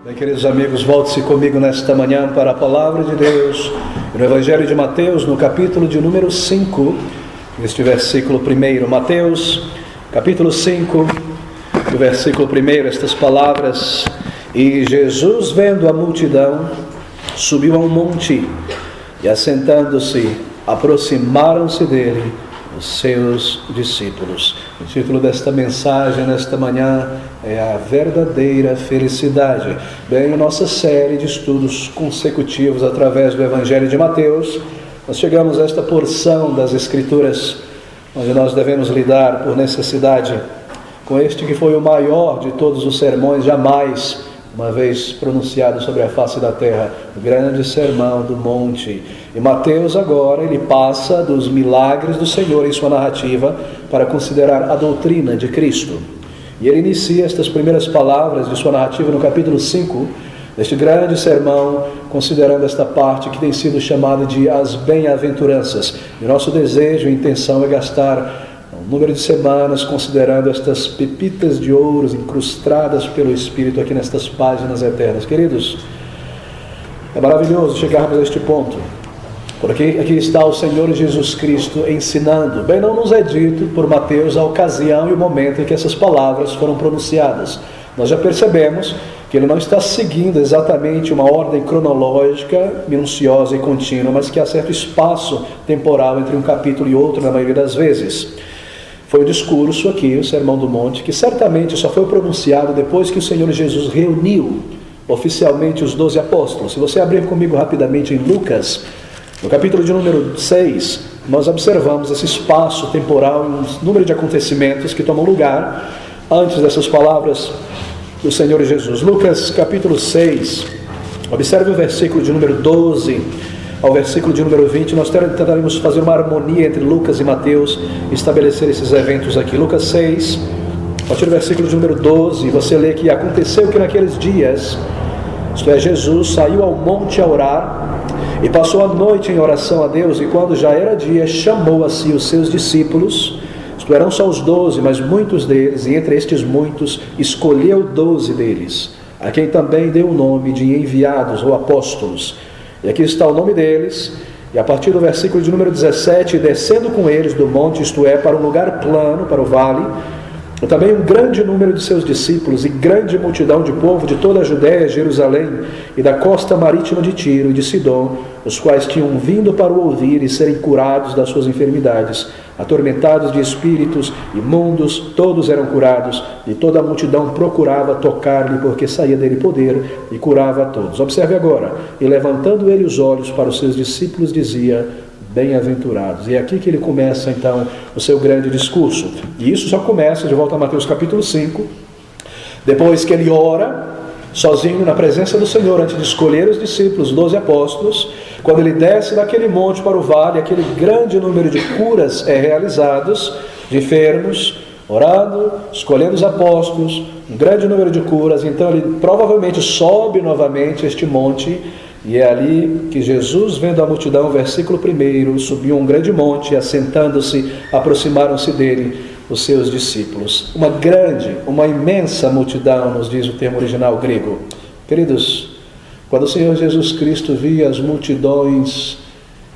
Bem, queridos amigos, volte-se comigo nesta manhã para a Palavra de Deus, no Evangelho de Mateus, no capítulo de número 5, neste versículo 1. Mateus, capítulo 5, no versículo 1, estas palavras: E Jesus, vendo a multidão, subiu a um monte, e assentando-se, aproximaram-se dele os seus discípulos. O título desta mensagem nesta manhã é A Verdadeira Felicidade. Bem, nossa série de estudos consecutivos através do Evangelho de Mateus, nós chegamos a esta porção das Escrituras, onde nós devemos lidar por necessidade com este que foi o maior de todos os sermões jamais uma vez pronunciado sobre a face da terra, o grande sermão do monte. E Mateus agora, ele passa dos milagres do Senhor em sua narrativa para considerar a doutrina de Cristo. E ele inicia estas primeiras palavras de sua narrativa no capítulo 5, deste grande sermão, considerando esta parte que tem sido chamada de as bem-aventuranças. E nosso desejo e intenção é gastar um número de semanas considerando estas pepitas de ouros incrustadas pelo Espírito aqui nestas páginas eternas. Queridos, é maravilhoso chegarmos a este ponto, porque aqui está o Senhor Jesus Cristo ensinando. Bem, não nos é dito por Mateus a ocasião e o momento em que essas palavras foram pronunciadas. Nós já percebemos que ele não está seguindo exatamente uma ordem cronológica, minuciosa e contínua, mas que há certo espaço temporal entre um capítulo e outro, na maioria das vezes. Foi o discurso aqui, o Sermão do Monte, que certamente só foi pronunciado depois que o Senhor Jesus reuniu oficialmente os 12 apóstolos. Se você abrir comigo rapidamente em Lucas, no capítulo de número 6, nós observamos esse espaço temporal, um número de acontecimentos que tomam lugar antes dessas palavras do Senhor Jesus. Lucas capítulo 6, observe o versículo de número 12 ao versículo de número 20, nós tentaremos fazer uma harmonia entre Lucas e Mateus, estabelecer esses eventos aqui. Lucas 6, a partir do versículo de número 12, você lê que aconteceu que naqueles dias, isto é, Jesus saiu ao monte a orar, e passou a noite em oração a Deus, e quando já era dia, chamou a si os seus discípulos, isto eram só os 12, mas muitos deles, e entre estes muitos, escolheu 12 deles, a quem também deu o nome de enviados ou apóstolos. E aqui está o nome deles, e a partir do versículo de número 17, descendo com eles do monte, isto é, para um lugar plano, para o vale, e também um grande número de seus discípulos e grande multidão de povo de toda a Judéia, Jerusalém e da costa marítima de Tiro e de Sidom, os quais tinham vindo para o ouvir e serem curados das suas enfermidades. Atormentados de espíritos imundos, todos eram curados, e toda a multidão procurava tocar-lhe, porque saía dele poder, e curava a todos. Observe agora: e levantando ele os olhos para os seus discípulos, dizia: bem-aventurados. E é aqui que ele começa então o seu grande discurso. E isso só começa, de volta a Mateus capítulo 5, depois que ele ora sozinho na presença do Senhor, antes de escolher os discípulos, os 12 apóstolos. Quando ele desce daquele monte para o vale, aquele grande número de curas é realizados, de enfermos, orando, escolhendo os apóstolos, um grande número de curas. Então ele provavelmente sobe novamente este monte, e é ali que Jesus, vendo a multidão, versículo 1, subiu um grande monte, e assentando-se, aproximaram-se dele os seus discípulos. Uma imensa multidão, nos diz o termo original grego. Queridos, quando o Senhor Jesus Cristo via as multidões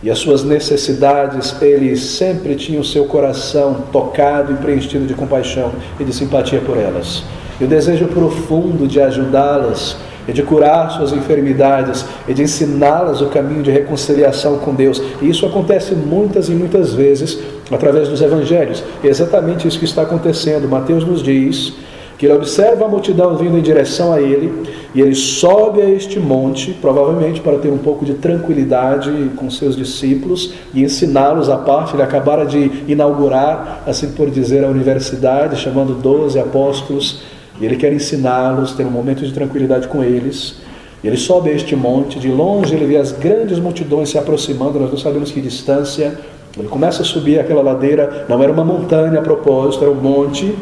e as suas necessidades, ele sempre tinha o seu coração tocado e preenchido de compaixão e de simpatia por elas. E o desejo profundo de ajudá-las, e de curar suas enfermidades, e de ensiná-las o caminho de reconciliação com Deus. E isso acontece muitas e muitas vezes através dos evangelhos. E é exatamente isso que está acontecendo. Mateus nos diz que ele observa a multidão vindo em direção a ele, e ele sobe a este monte, provavelmente para ter um pouco de tranquilidade com seus discípulos e ensiná-los a parte. Ele acabara de inaugurar, assim por dizer, a universidade, chamando 12 apóstolos, e ele quer ensiná-los, ter um momento de tranquilidade com eles. E ele sobe a este monte, de longe ele vê as grandes multidões se aproximando, nós não sabemos que distância. Ele começa a subir aquela ladeira, não era uma montanha a propósito, era um monte,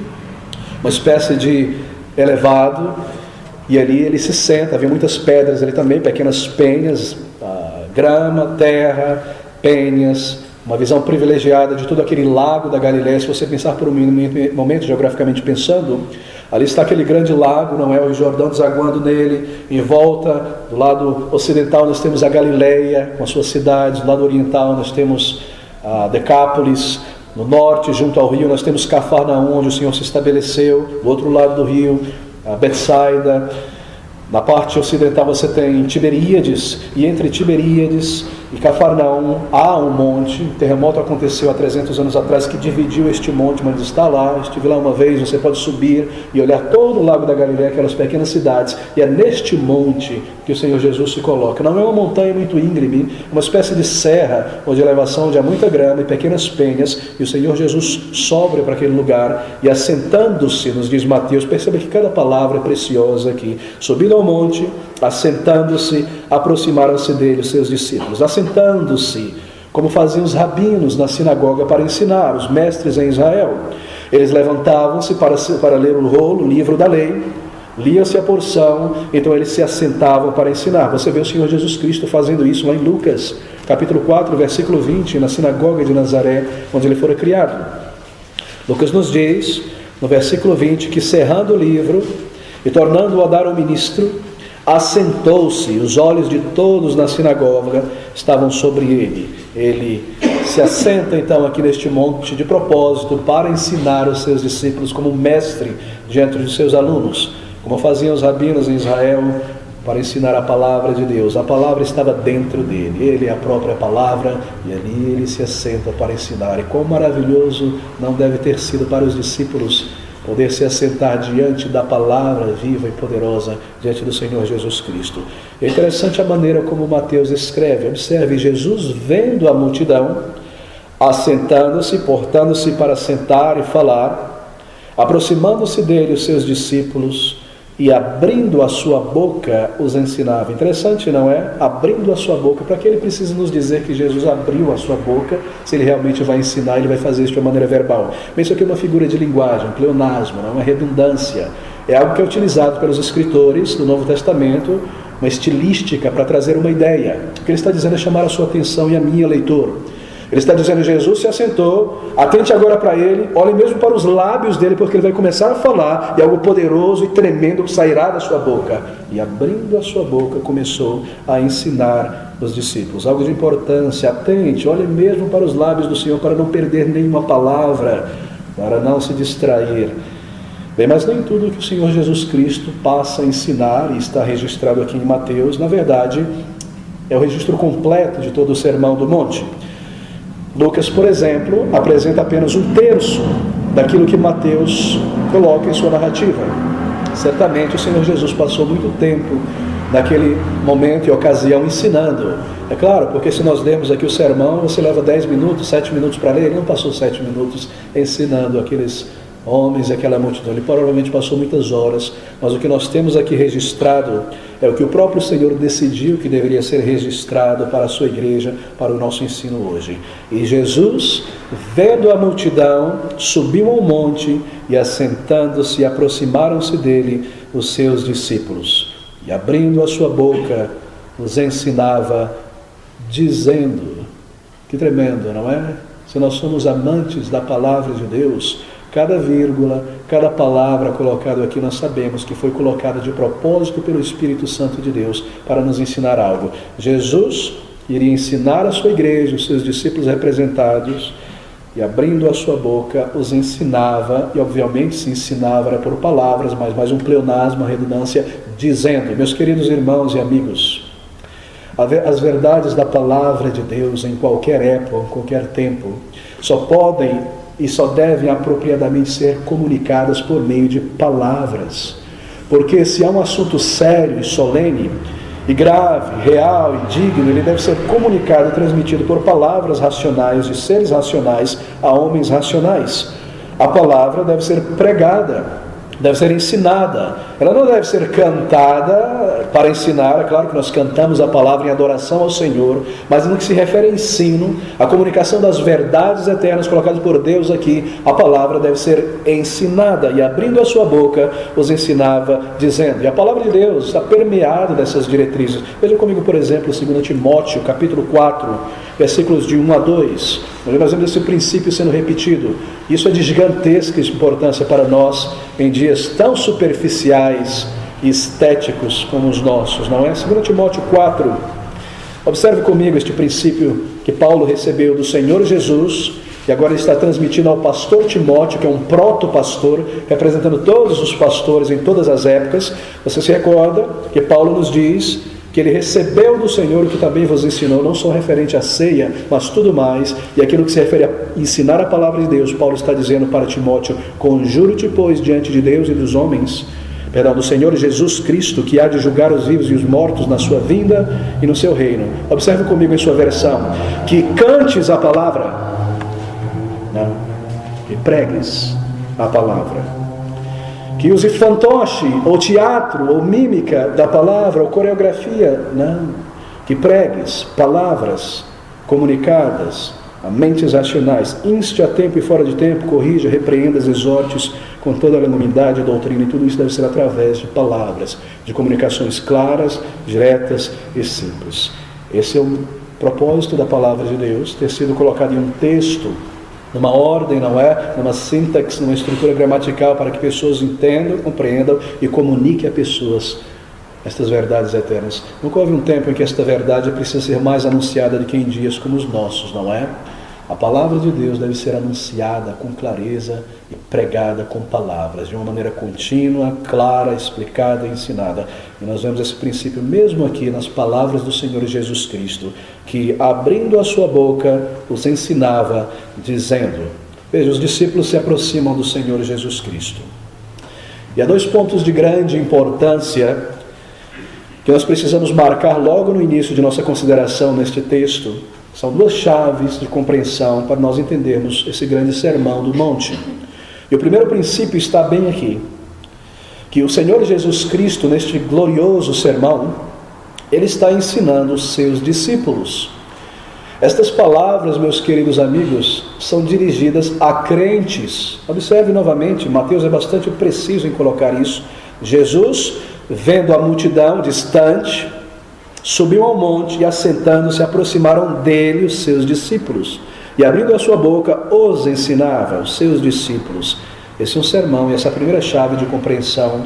uma espécie de elevado, e ali ele se senta. Havia muitas pedras ali também, pequenas penhas, grama, terra, penhas, uma visão privilegiada de todo aquele lago da Galileia. Se você pensar por um momento, geograficamente pensando, ali está aquele grande lago, não é? O Jordão desaguando nele. Em volta, do lado ocidental, nós temos a Galileia, com as suas cidades. Do lado oriental, nós temos a Decápolis. No norte, junto ao rio, nós temos Cafarnaum, onde o Senhor se estabeleceu. Do outro lado do rio, a Betsaida. Na parte ocidental você tem Tiberíades, e entre Tiberíades e Cafarnaum há um monte. Um terremoto aconteceu há 300 anos atrás que dividiu este monte, mas está lá. Estive lá uma vez, você pode subir e olhar todo o lago da Galileia, aquelas pequenas cidades, e é neste monte que o Senhor Jesus se coloca. Não é uma montanha muito íngreme, uma espécie de serra, ou de elevação onde há muita grama e pequenas penhas, e o Senhor Jesus sobe para aquele lugar, e assentando-se, nos diz Mateus, perceba que cada palavra é preciosa aqui, subindo ao monte, assentando-se, aproximaram-se dele os seus discípulos. Assentando-se, como faziam os rabinos na sinagoga para ensinar, os mestres em Israel. Eles levantavam-se para ler o livro da lei, lia-se a porção, então eles se assentavam para ensinar. Você vê o Senhor Jesus Cristo fazendo isso lá em Lucas, capítulo 4, versículo 20, na sinagoga de Nazaré, onde ele fora criado. Lucas nos diz, no versículo 20, que cerrando o livro e tornando-o a dar ao ministro, assentou-se. Os olhos de todos na sinagoga estavam sobre ele. Ele se assenta então aqui neste monte de propósito para ensinar os seus discípulos como mestre diante dos seus alunos, como faziam os rabinos em Israel para ensinar a palavra de Deus. A palavra estava dentro dele, ele é a própria palavra, e ali ele se assenta para ensinar. E quão maravilhoso não deve ter sido para os discípulos poder se assentar diante da palavra viva e poderosa, diante do Senhor Jesus Cristo. É interessante a maneira como Mateus escreve. Observe, Jesus vendo a multidão, assentando-se, portando-se para sentar e falar, aproximando-se dele os seus discípulos, e abrindo a sua boca os ensinava. Interessante, não é? Abrindo a sua boca. Para que ele precisa nos dizer que Jesus abriu a sua boca, se ele realmente vai ensinar, ele vai fazer isso de uma maneira verbal? Mas isso aqui é uma figura de linguagem, um pleonasmo, não é uma redundância. É algo que é utilizado pelos escritores do Novo Testamento, uma estilística para trazer uma ideia. O que ele está dizendo é chamar a sua atenção e a minha, leitor. Ele está dizendo, Jesus se assentou, atente agora para ele, olhe mesmo para os lábios dele, porque ele vai começar a falar, e algo poderoso e tremendo sairá da sua boca. E abrindo a sua boca, começou a ensinar os discípulos. Algo de importância, atente, olhe mesmo para os lábios do Senhor, para não perder nenhuma palavra, para não se distrair. Bem, mas nem tudo que o Senhor Jesus Cristo passa a ensinar, e está registrado aqui em Mateus, na verdade, é o registro completo de todo o Sermão do Monte. Lucas, por exemplo, apresenta apenas um terço daquilo que Mateus coloca em sua narrativa. Certamente o Senhor Jesus passou muito tempo naquele momento e ocasião ensinando. É claro, porque se nós lemos aqui o sermão, você leva 10 minutos, 7 minutos para ler, ele não passou 7 minutos ensinando aqueles homens e aquela multidão. Ele provavelmente passou muitas horas, mas o que nós temos aqui registrado é o que o próprio Senhor decidiu que deveria ser registrado para a sua igreja, para o nosso ensino hoje. E Jesus, vendo a multidão, subiu ao monte e, assentando-se, aproximaram-se dele os seus discípulos. E abrindo a sua boca, os ensinava, dizendo, que tremendo, não é? Se nós somos amantes da palavra de Deus, cada vírgula, cada palavra colocada aqui, nós sabemos que foi colocada de propósito pelo Espírito Santo de Deus para nos ensinar algo. Jesus iria ensinar a sua igreja, os seus discípulos representados, e abrindo a sua boca, os ensinava, e obviamente se ensinava era por palavras, mas mais um pleonasmo, uma redundância, dizendo, meus queridos irmãos e amigos, as verdades da palavra de Deus em qualquer época, em qualquer tempo, só podem e só devem apropriadamente ser comunicadas por meio de palavras. Porque se há um assunto sério e solene, e grave, real e digno, ele deve ser comunicado e transmitido por palavras racionais de seres racionais a homens racionais. A palavra deve ser pregada, deve ser ensinada. Ela não deve ser cantada para ensinar. É claro que nós cantamos a palavra em adoração ao Senhor, mas no que se refere a ensino, a comunicação das verdades eternas colocadas por Deus aqui, a palavra deve ser ensinada. E abrindo a sua boca, os ensinava, dizendo. E a palavra de Deus está permeada dessas diretrizes. Veja comigo, por exemplo, 2 Timóteo, capítulo 4, versículos de 1 a 2. Nós vemos esse princípio sendo repetido. Isso é de gigantesca importância para nós em dias tão superficiais e estéticos como os nossos, não é? 2 Timóteo 4. Observe comigo este princípio que Paulo recebeu do Senhor Jesus e agora está transmitindo ao pastor Timóteo, que é um proto-pastor, representando todos os pastores em todas as épocas. Você se recorda que Paulo nos diz que ele recebeu do Senhor o que também vos ensinou, não só referente à ceia, mas tudo mais, e aquilo que se refere a ensinar a palavra de Deus. Paulo está dizendo para Timóteo: conjuro-te, pois, diante de Deus e dos homens, do Senhor Jesus Cristo, que há de julgar os vivos e os mortos na sua vinda e no seu reino. Observe comigo em sua versão: que cantes a palavra, não, que pregues a palavra, que use fantoche, ou teatro, ou mímica da palavra, ou coreografia, não, que pregues palavras comunicadas a mentes racionais, inste a tempo e fora de tempo, corrija, repreenda, exortes com toda a longanimidade e doutrina, e tudo isso deve ser através de palavras, de comunicações claras, diretas e simples. Esse é o propósito da palavra de Deus, ter sido colocado em um texto, numa ordem, não é? Numa sintaxe, numa estrutura gramatical, para que pessoas entendam, compreendam e comuniquem a pessoas estas verdades eternas. Nunca houve um tempo em que esta verdade precisa ser mais anunciada do que em dias como os nossos, não é? A palavra de Deus deve ser anunciada com clareza e pregada com palavras, de uma maneira contínua, clara, explicada e ensinada. E nós vemos esse princípio mesmo aqui nas palavras do Senhor Jesus Cristo, que abrindo a sua boca os ensinava, dizendo... Veja, os discípulos se aproximam do Senhor Jesus Cristo. E há dois pontos de grande importância que nós precisamos marcar logo no início de nossa consideração neste texto. São duas chaves de compreensão para nós entendermos esse grande sermão do monte. E o primeiro princípio está bem aqui, que o Senhor Jesus Cristo, neste glorioso sermão, Ele está ensinando os seus discípulos. Estas palavras, meus queridos amigos, são dirigidas a crentes. Observe novamente, Mateus é bastante preciso em colocar isso. Jesus, vendo a multidão distante, subiu ao monte e, assentando-se, aproximaram dele os seus discípulos. E, abrindo a sua boca, os ensinava, os seus discípulos. Esse é um sermão, e essa é a primeira chave de compreensão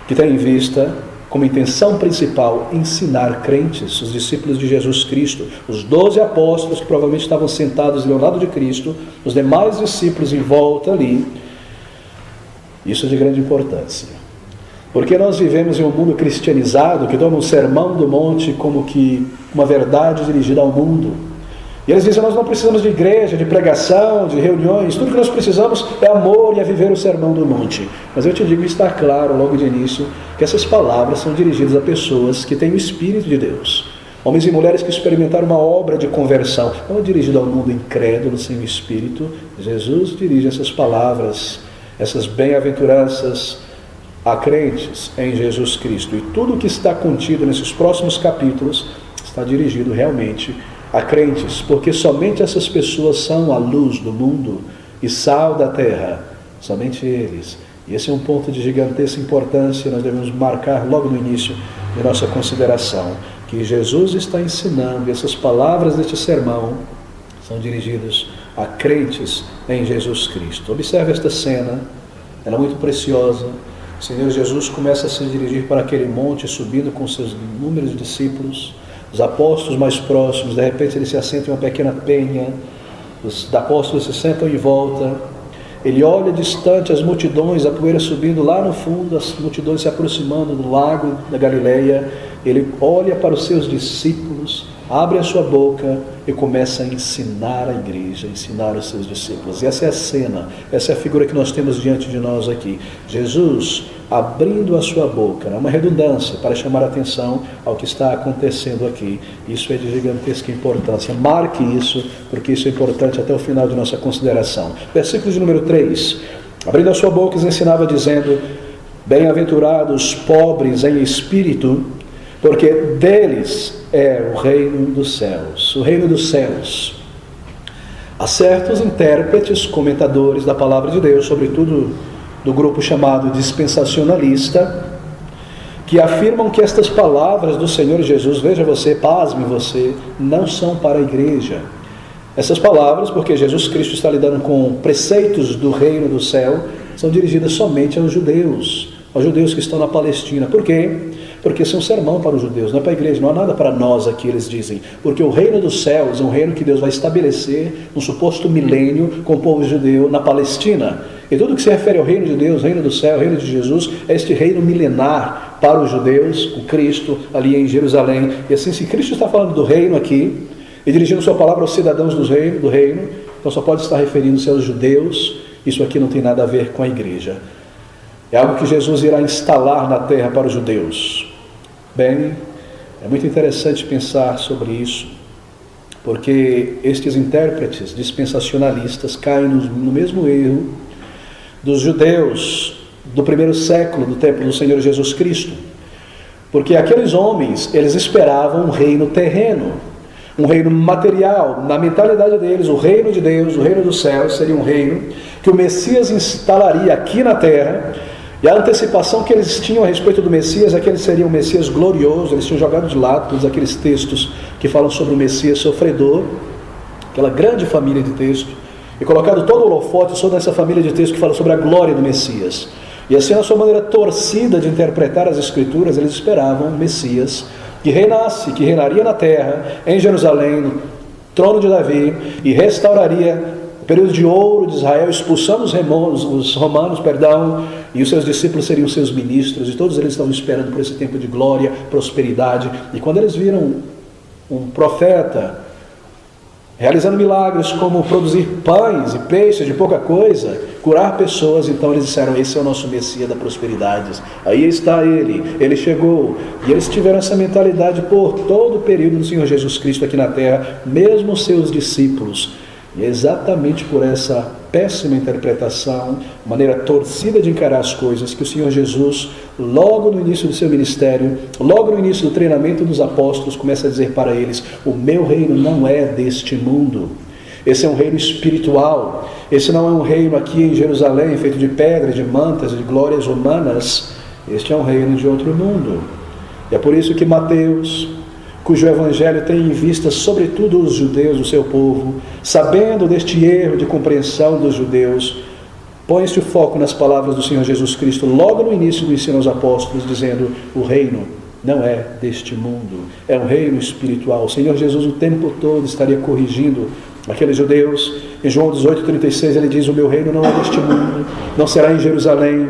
que tem em vista, como intenção principal, ensinar crentes, os discípulos de Jesus Cristo, os 12 apóstolos que provavelmente estavam sentados ao lado de Cristo, os demais discípulos em volta ali. Isso é de grande importância. Porque nós vivemos em um mundo cristianizado que toma o sermão do monte como que uma verdade dirigida ao mundo. E eles dizem: nós não precisamos de igreja, de pregação, de reuniões, tudo que nós precisamos é amor e é viver o sermão do monte. Mas eu te digo, está claro logo de início, que essas palavras são dirigidas a pessoas que têm o Espírito de Deus. Homens e mulheres que experimentaram uma obra de conversão. Não é dirigido ao mundo incrédulo, sem o Espírito. Jesus dirige essas palavras, essas bem-aventuranças, a crentes em Jesus Cristo. E tudo o que está contido nesses próximos capítulos está dirigido realmente a crentes, porque somente essas pessoas são a luz do mundo e sal da terra, somente eles. E esse é um ponto de gigantesca importância, nós devemos marcar logo no início de nossa consideração, que Jesus está ensinando, e essas palavras deste sermão são dirigidas a crentes em Jesus Cristo. Observe esta cena, ela é muito preciosa. O Senhor Jesus começa a se dirigir para aquele monte, subindo com seus inúmeros discípulos, os apóstolos mais próximos. De repente ele se assenta em uma pequena penha, os apóstolos se sentam em volta, ele olha distante as multidões, a poeira subindo lá no fundo, as multidões se aproximando do lago da Galileia. Ele olha para os seus discípulos, abre a sua boca e começa a ensinar a igreja, a ensinar os seus discípulos. E essa é a cena, essa é a figura que nós temos diante de nós aqui. Jesus abrindo a sua boca, é uma redundância para chamar a atenção ao que está acontecendo aqui. Isso é de gigantesca importância. Marque isso, porque isso é importante até o final de nossa consideração. Versículo de número 3. Abrindo a sua boca, os ensinava dizendo: bem-aventurados pobres em espírito, porque deles é o reino dos céus. O reino dos céus. Há certos intérpretes, comentadores da palavra de Deus, sobretudo do grupo chamado dispensacionalista, que afirmam que estas palavras do Senhor Jesus, veja você, pasme você, não são para a igreja. Essas palavras, porque Jesus Cristo está lidando com preceitos do reino do céu, são dirigidas somente aos judeus que estão na Palestina. Por quê? Porque esse é um sermão para os judeus, não é para a igreja, não há nada para nós aqui, eles dizem. Porque o reino dos céus é um reino que Deus vai estabelecer no suposto milênio com o povo judeu na Palestina. E tudo que se refere ao reino de Deus, reino do céu, reino de Jesus, é este reino milenar para os judeus, com Cristo ali em Jerusalém. E assim, se Cristo está falando do reino aqui, e dirigindo sua palavra aos cidadãos do reino, então só pode estar referindo-se aos judeus. Isso aqui não tem nada a ver com a igreja. É algo que Jesus irá instalar na terra para os judeus. Bem, é muito interessante pensar sobre isso, porque estes intérpretes dispensacionalistas caem no mesmo erro dos judeus do primeiro século do tempo do Senhor Jesus Cristo. Porque aqueles homens, eles esperavam um reino terreno, um reino material. Na mentalidade deles, o reino de Deus, o reino dos céus, seria um reino que o Messias instalaria aqui na terra. E a antecipação que eles tinham a respeito do Messias é que ele seria um Messias glorioso. Eles tinham jogado de lado todos aqueles textos que falam sobre o Messias sofredor, aquela grande família de texto, e colocado todo o holofote sobre essa família de texto que fala sobre a glória do Messias. E assim, na sua maneira torcida de interpretar as Escrituras, eles esperavam um Messias que reinasse, que reinaria na terra, em Jerusalém, no trono de Davi, e restauraria o período de ouro de Israel, expulsando os romanos, e os seus discípulos seriam seus ministros, e todos eles estavam esperando por esse tempo de glória, prosperidade. E quando eles viram um profeta realizando milagres como produzir pães e peixes de pouca coisa, curar pessoas, então eles disseram: esse é o nosso Messias da prosperidade, aí está ele chegou. E eles tiveram essa mentalidade por todo o período do Senhor Jesus Cristo aqui na terra, mesmo seus discípulos. E é exatamente por essa péssima interpretação, maneira torcida de encarar as coisas, que o Senhor Jesus, logo no início do seu ministério, logo no início do treinamento dos apóstolos, começa a dizer para eles: o meu reino não é deste mundo. Esse é um reino espiritual. Esse não é um reino aqui em Jerusalém, feito de pedras, de mantas, de glórias humanas. Este é um reino de outro mundo. E é por isso que Mateus, cujo evangelho tem em vista sobretudo os judeus, o seu povo, sabendo deste erro de compreensão dos judeus, põe este foco nas palavras do Senhor Jesus Cristo, logo no início do ensino aos apóstolos, dizendo: o reino não é deste mundo, é um reino espiritual. O Senhor Jesus o tempo todo estaria corrigindo aqueles judeus. Em João 18,36 ele diz: o meu reino não é deste mundo, não será em Jerusalém,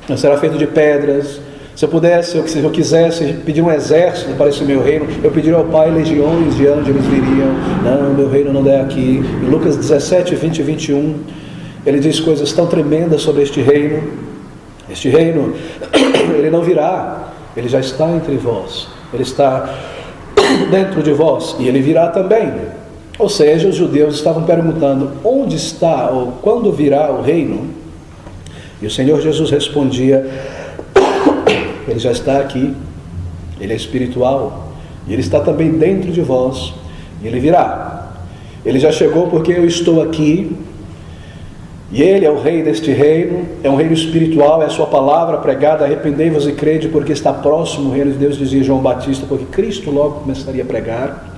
não será feito de pedras. Se eu pudesse, se eu quisesse pedir um exército para esse meu reino, eu pediria ao Pai, legiões de anjos viriam. Não, meu reino não é aqui. Em Lucas 17, 20 e 21, ele diz coisas tão tremendas sobre este reino. Este reino, ele não virá, ele já está entre vós, ele está dentro de vós, e ele virá também. Ou seja, os judeus estavam perguntando: onde está, ou quando virá o reino? E o Senhor Jesus respondia: ele já está aqui, ele é espiritual, e ele está também dentro de vós, e ele virá. Ele já chegou porque eu estou aqui, e ele é o rei deste reino, é um reino espiritual, é a sua palavra pregada: arrependei-vos e crede, porque está próximo o reino de Deus, dizia João Batista, porque Cristo logo começaria a pregar.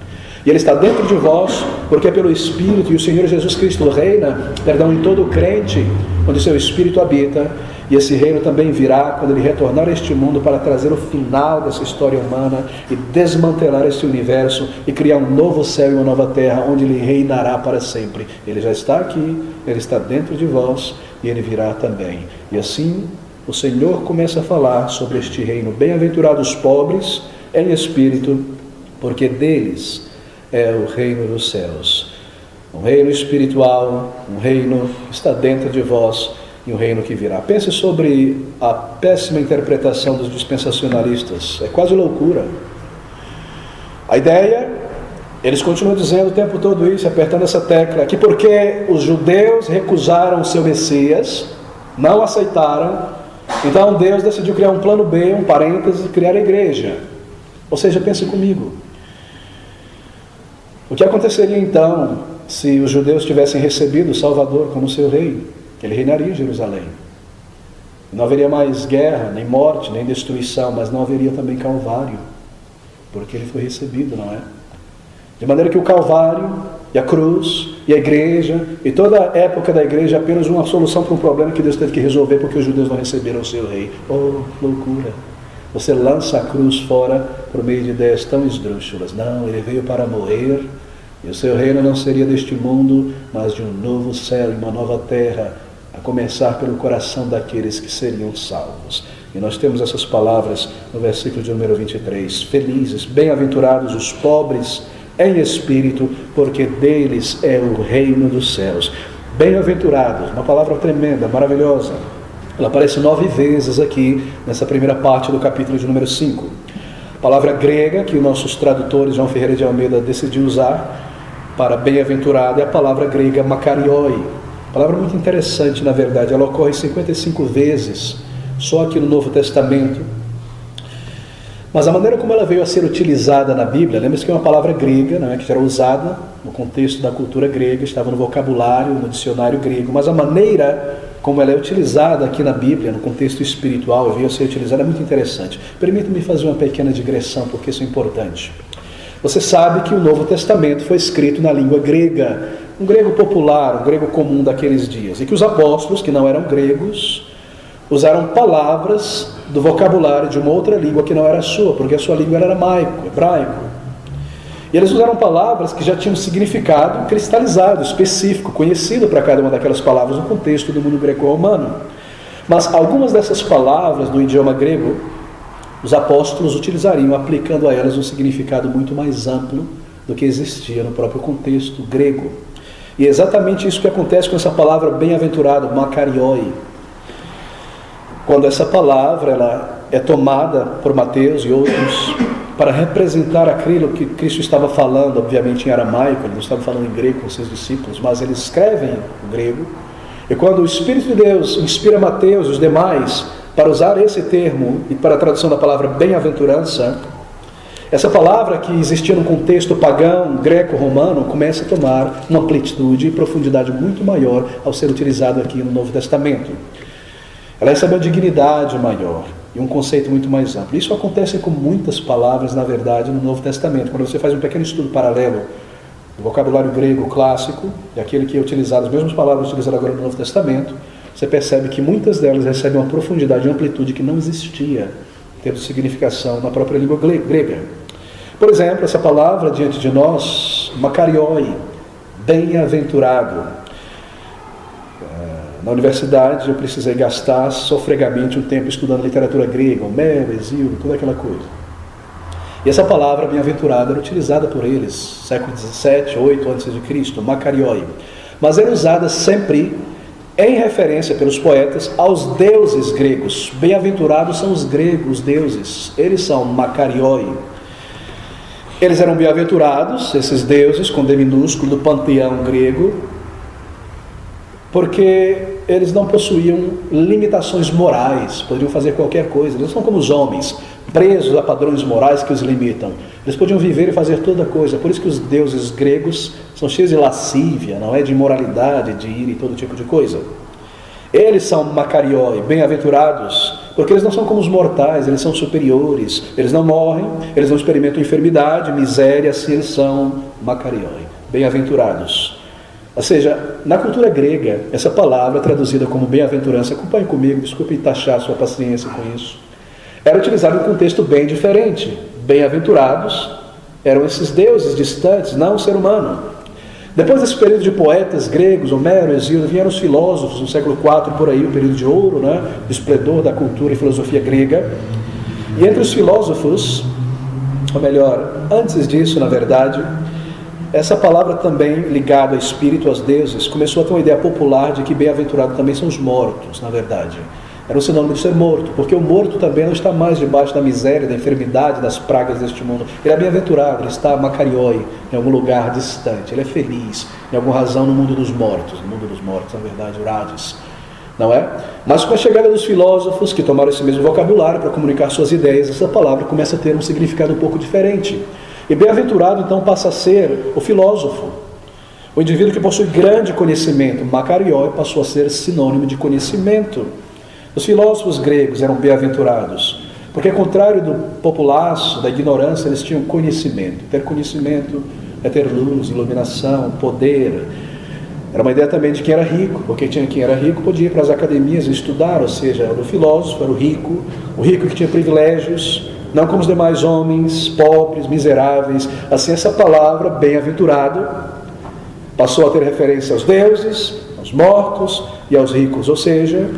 E ele está dentro de vós, porque é pelo Espírito, e o Senhor Jesus Cristo reina, em todo o crente, onde seu Espírito habita. E esse reino também virá quando ele retornar a este mundo, para trazer o final dessa história humana e desmantelar este universo e criar um novo céu e uma nova terra, onde ele reinará para sempre. Ele já está aqui, ele está dentro de vós, e ele virá também. E assim o Senhor começa a falar sobre este reino. Bem-aventurados os pobres em espírito, porque deles é o reino dos céus. Um reino espiritual, um reino que está dentro de vós, e um reino que virá. Pense sobre a péssima interpretação dos dispensacionalistas. É quase loucura. A ideia, eles continuam dizendo o tempo todo isso, apertando essa tecla, que porque os judeus recusaram o seu Messias, não aceitaram, então Deus decidiu criar um plano B, um parênteses, e criar a igreja. Ou seja, pense comigo. O que aconteceria então se os judeus tivessem recebido o Salvador como seu rei? Ele reinaria em Jerusalém. Não haveria mais guerra, nem morte, nem destruição, mas não haveria também Calvário, porque ele foi recebido, não é? De maneira que o Calvário e a cruz, e a igreja, e toda a época da igreja apenas uma solução para um problema que Deus teve que resolver porque os judeus não receberam o seu rei. Oh, loucura! Você lança a cruz fora por meio de ideias tão esdrúxulas. Não, ele veio para morrer, e o seu reino não seria deste mundo, mas de um novo céu e uma nova terra, a começar pelo coração daqueles que seriam salvos. E nós temos essas palavras no versículo de número 23. Felizes, bem-aventurados os pobres em espírito, porque deles é o reino dos céus. Bem-aventurados, uma palavra tremenda, maravilhosa. Ela aparece 9 vezes aqui, nessa primeira parte do capítulo de número 5. A palavra grega, que os nossos tradutores, João Ferreira de Almeida, decidiu usar para bem-aventurado, é a palavra grega makarioi. Palavra muito interessante, na verdade. Ela ocorre 55 vezes, só aqui no Novo Testamento. Mas a maneira como ela veio a ser utilizada na Bíblia, lembra-se que é uma palavra grega, não é? Que já era usada no contexto da cultura grega, estava no vocabulário, no dicionário grego, mas a maneira como ela é utilizada aqui na Bíblia, no contexto espiritual, veio a ser utilizada, é muito interessante. Permita-me fazer uma pequena digressão, porque isso é importante. Você sabe que o Novo Testamento foi escrito na língua grega, um grego popular, um grego comum daqueles dias, e que os apóstolos, que não eram gregos, usaram palavras do vocabulário de uma outra língua que não era a sua, porque a sua língua era aramaico, hebraico. E eles usaram palavras que já tinham significado cristalizado, específico, conhecido para cada uma daquelas palavras no contexto do mundo greco-romano. Mas algumas dessas palavras do idioma grego, os apóstolos utilizariam, aplicando a elas um significado muito mais amplo do que existia no próprio contexto grego. E é exatamente isso que acontece com essa palavra bem-aventurado, makarioi. Quando essa palavra ela é tomada por Mateus e outros para representar aquilo que Cristo estava falando, obviamente em aramaico, ele não estava falando em grego com seus discípulos, mas eles escrevem em grego. E quando o Espírito de Deus inspira Mateus e os demais para usar esse termo e para a tradução da palavra bem-aventurança, essa palavra que existia no contexto pagão, greco-romano, começa a tomar uma amplitude e profundidade muito maior ao ser utilizado aqui no Novo Testamento. Ela recebe uma dignidade maior e um conceito muito mais amplo. Isso acontece com muitas palavras, na verdade, no Novo Testamento. Quando você faz um pequeno estudo paralelo do vocabulário grego clássico e aquele que é utilizado, as mesmas palavras utilizadas agora no Novo Testamento, você percebe que muitas delas recebem uma profundidade e amplitude que não existia em termos de significação na própria língua grega. Por exemplo, essa palavra diante de nós, makarioi, bem-aventurado. Na universidade eu precisei gastar sofregamente um tempo estudando literatura grega, Homero, Hesíodo, toda aquela coisa. E essa palavra bem-aventurada era utilizada por eles, século 17, 8 a.C., makarioi. Mas era usada sempre em referência pelos poetas aos deuses gregos. Bem-aventurados são os gregos, os deuses. Eles são makarioi. Eles eram bem-aventurados, esses deuses, com D minúsculo, do panteão grego, porque eles não possuíam limitações morais, poderiam fazer qualquer coisa. Eles não são como os homens, presos a padrões morais que os limitam. Eles podiam viver e fazer toda coisa. Por isso que os deuses gregos são cheios de lascívia, não é? De imoralidade, de ira e todo tipo de coisa. Eles são makarioi, bem-aventurados, porque eles não são como os mortais, eles são superiores, eles não morrem, eles não experimentam enfermidade, miséria, assim eles são makarioi, bem-aventurados. Ou seja, na cultura grega, essa palavra traduzida como bem-aventurança, acompanhe comigo, desculpe taxar sua paciência com isso, era utilizada em um contexto bem diferente. Bem-aventurados eram esses deuses distantes, não o ser humano. Depois desse período de poetas gregos, Homero, Hesíodo, vieram os filósofos no século IV, por aí, o período de ouro, né, de esplendor da cultura e filosofia grega. E entre os filósofos, ou melhor, antes disso, na verdade, essa palavra também ligada ao espírito, aos deuses, começou a ter uma ideia popular de que bem-aventurado também são os mortos, na verdade. Era um sinônimo de ser morto, porque o morto também não está mais debaixo da miséria, da enfermidade, das pragas deste mundo. Ele é bem-aventurado, ele está makarioi, em algum lugar distante, ele é feliz, em alguma razão no mundo dos mortos, na verdade, Urades, não é? Mas com a chegada dos filósofos, que tomaram esse mesmo vocabulário para comunicar suas ideias, essa palavra começa a ter um significado um pouco diferente. E bem-aventurado então passa a ser o filósofo, o indivíduo que possui grande conhecimento. Makarioi passou a ser sinônimo de conhecimento. Os filósofos gregos eram bem-aventurados, porque ao contrário do populaço, da ignorância, eles tinham conhecimento. Ter conhecimento é ter luz, iluminação, poder. Era uma ideia também de quem era rico, porque quem era rico podia ir para as academias estudar, ou seja, era o filósofo, era o rico que tinha privilégios, não como os demais homens, pobres, miseráveis. Assim, essa palavra, bem-aventurado, passou a ter referência aos deuses, aos mortos e aos ricos. Ou seja,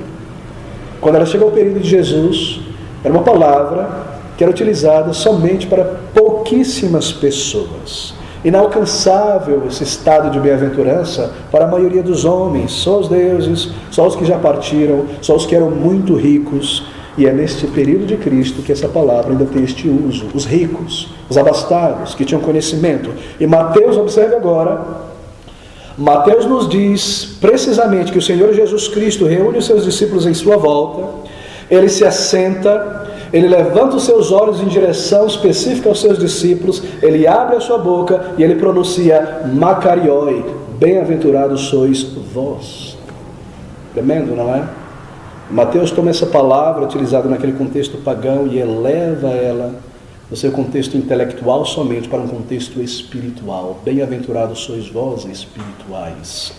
quando ela chegou ao período de Jesus, era uma palavra que era utilizada somente para pouquíssimas pessoas. Inalcançável esse estado de bem-aventurança para a maioria dos homens, só os deuses, só os que já partiram, só os que eram muito ricos. E é neste período de Cristo que essa palavra ainda tem este uso. Os ricos, os abastados, que tinham conhecimento. E Mateus, observe agora, Mateus nos diz precisamente que o Senhor Jesus Cristo reúne os seus discípulos em sua volta, ele se assenta, ele levanta os seus olhos em direção específica aos seus discípulos, ele abre a sua boca e ele pronuncia Makarioi, bem-aventurados sois vós. Tremendo, não é? Mateus toma essa palavra utilizada naquele contexto pagão e eleva ela do seu contexto intelectual somente para um contexto espiritual. Bem-aventurados sois vós espirituais.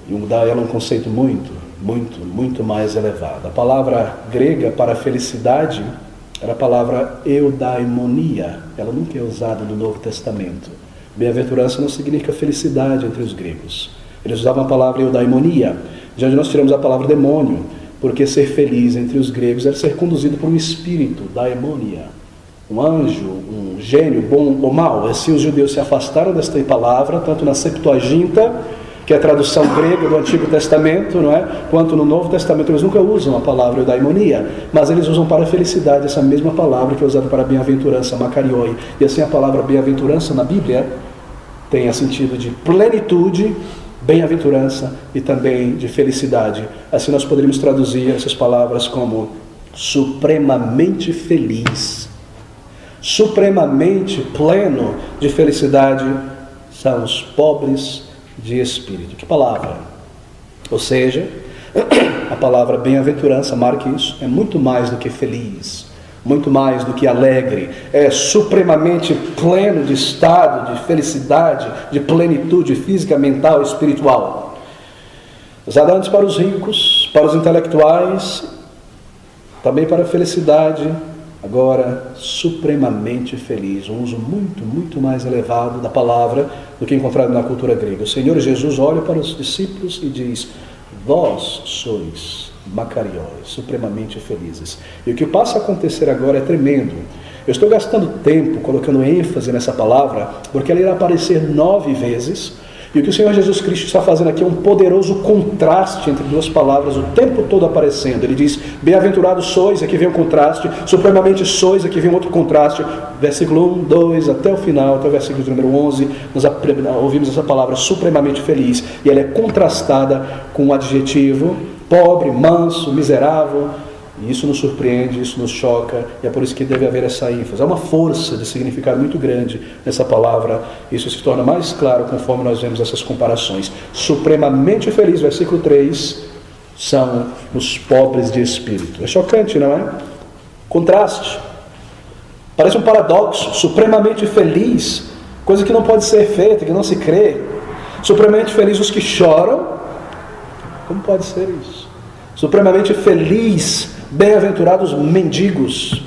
E dá a ela um conceito muito mais elevado. A palavra grega para felicidade era a palavra eudaimonia. Ela nunca é usada no Novo Testamento. Bem-aventurança não significa felicidade entre os gregos. Eles usavam a palavra eudaimonia, de onde nós tiramos a palavra demônio, porque ser feliz entre os gregos era ser conduzido por um espírito, daimonia, um anjo, um gênio, bom ou mau. Assim os judeus se afastaram desta palavra, tanto na Septuaginta, que é a tradução grega do Antigo Testamento, não é? Quanto no Novo Testamento. Eles nunca usam a palavra eudaimonia, mas eles usam para a felicidade essa mesma palavra que é usada para a bem-aventurança, makarioi. E assim a palavra bem-aventurança na Bíblia tem a sentido de plenitude, bem-aventurança e também de felicidade. Assim nós poderíamos traduzir essas palavras como supremamente feliz, supremamente pleno de felicidade são os pobres de espírito. Que palavra? Ou seja, a palavra bem-aventurança, marque isso, é muito mais do que feliz, muito mais do que alegre, é supremamente pleno de estado, de felicidade, de plenitude física, mental e espiritual. Usada antes para os ricos, para os intelectuais, também para a felicidade, agora supremamente feliz. Um uso muito mais elevado da palavra do que encontrado na cultura grega. O Senhor Jesus olha para os discípulos e diz: vós sois makarioi, supremamente felizes. E o que passa a acontecer agora é tremendo. Eu estou gastando tempo colocando ênfase nessa palavra, porque ela irá aparecer 9 vezes, e o que o Senhor Jesus Cristo está fazendo aqui é um poderoso contraste entre duas palavras, o tempo todo aparecendo. Ele diz, bem-aventurados sois, aqui vem um contraste, supremamente sois, aqui vem outro contraste, versículo 1, 2, até o final, até o versículo de número 11, nós ouvimos essa palavra supremamente feliz, e ela é contrastada com o adjetivo pobre, manso, miserável, e isso nos surpreende, isso nos choca, e é por isso que deve haver essa ênfase. Há uma força de significado muito grande nessa palavra, isso se torna mais claro conforme nós vemos essas comparações. Supremamente feliz, versículo 3, são os pobres de espírito. É chocante, não é? Contraste. Parece um paradoxo. Supremamente feliz, coisa que não pode ser feita, que não se crê. Supremamente feliz os que choram. Como pode ser isso? Supremamente feliz, bem-aventurados mendigos.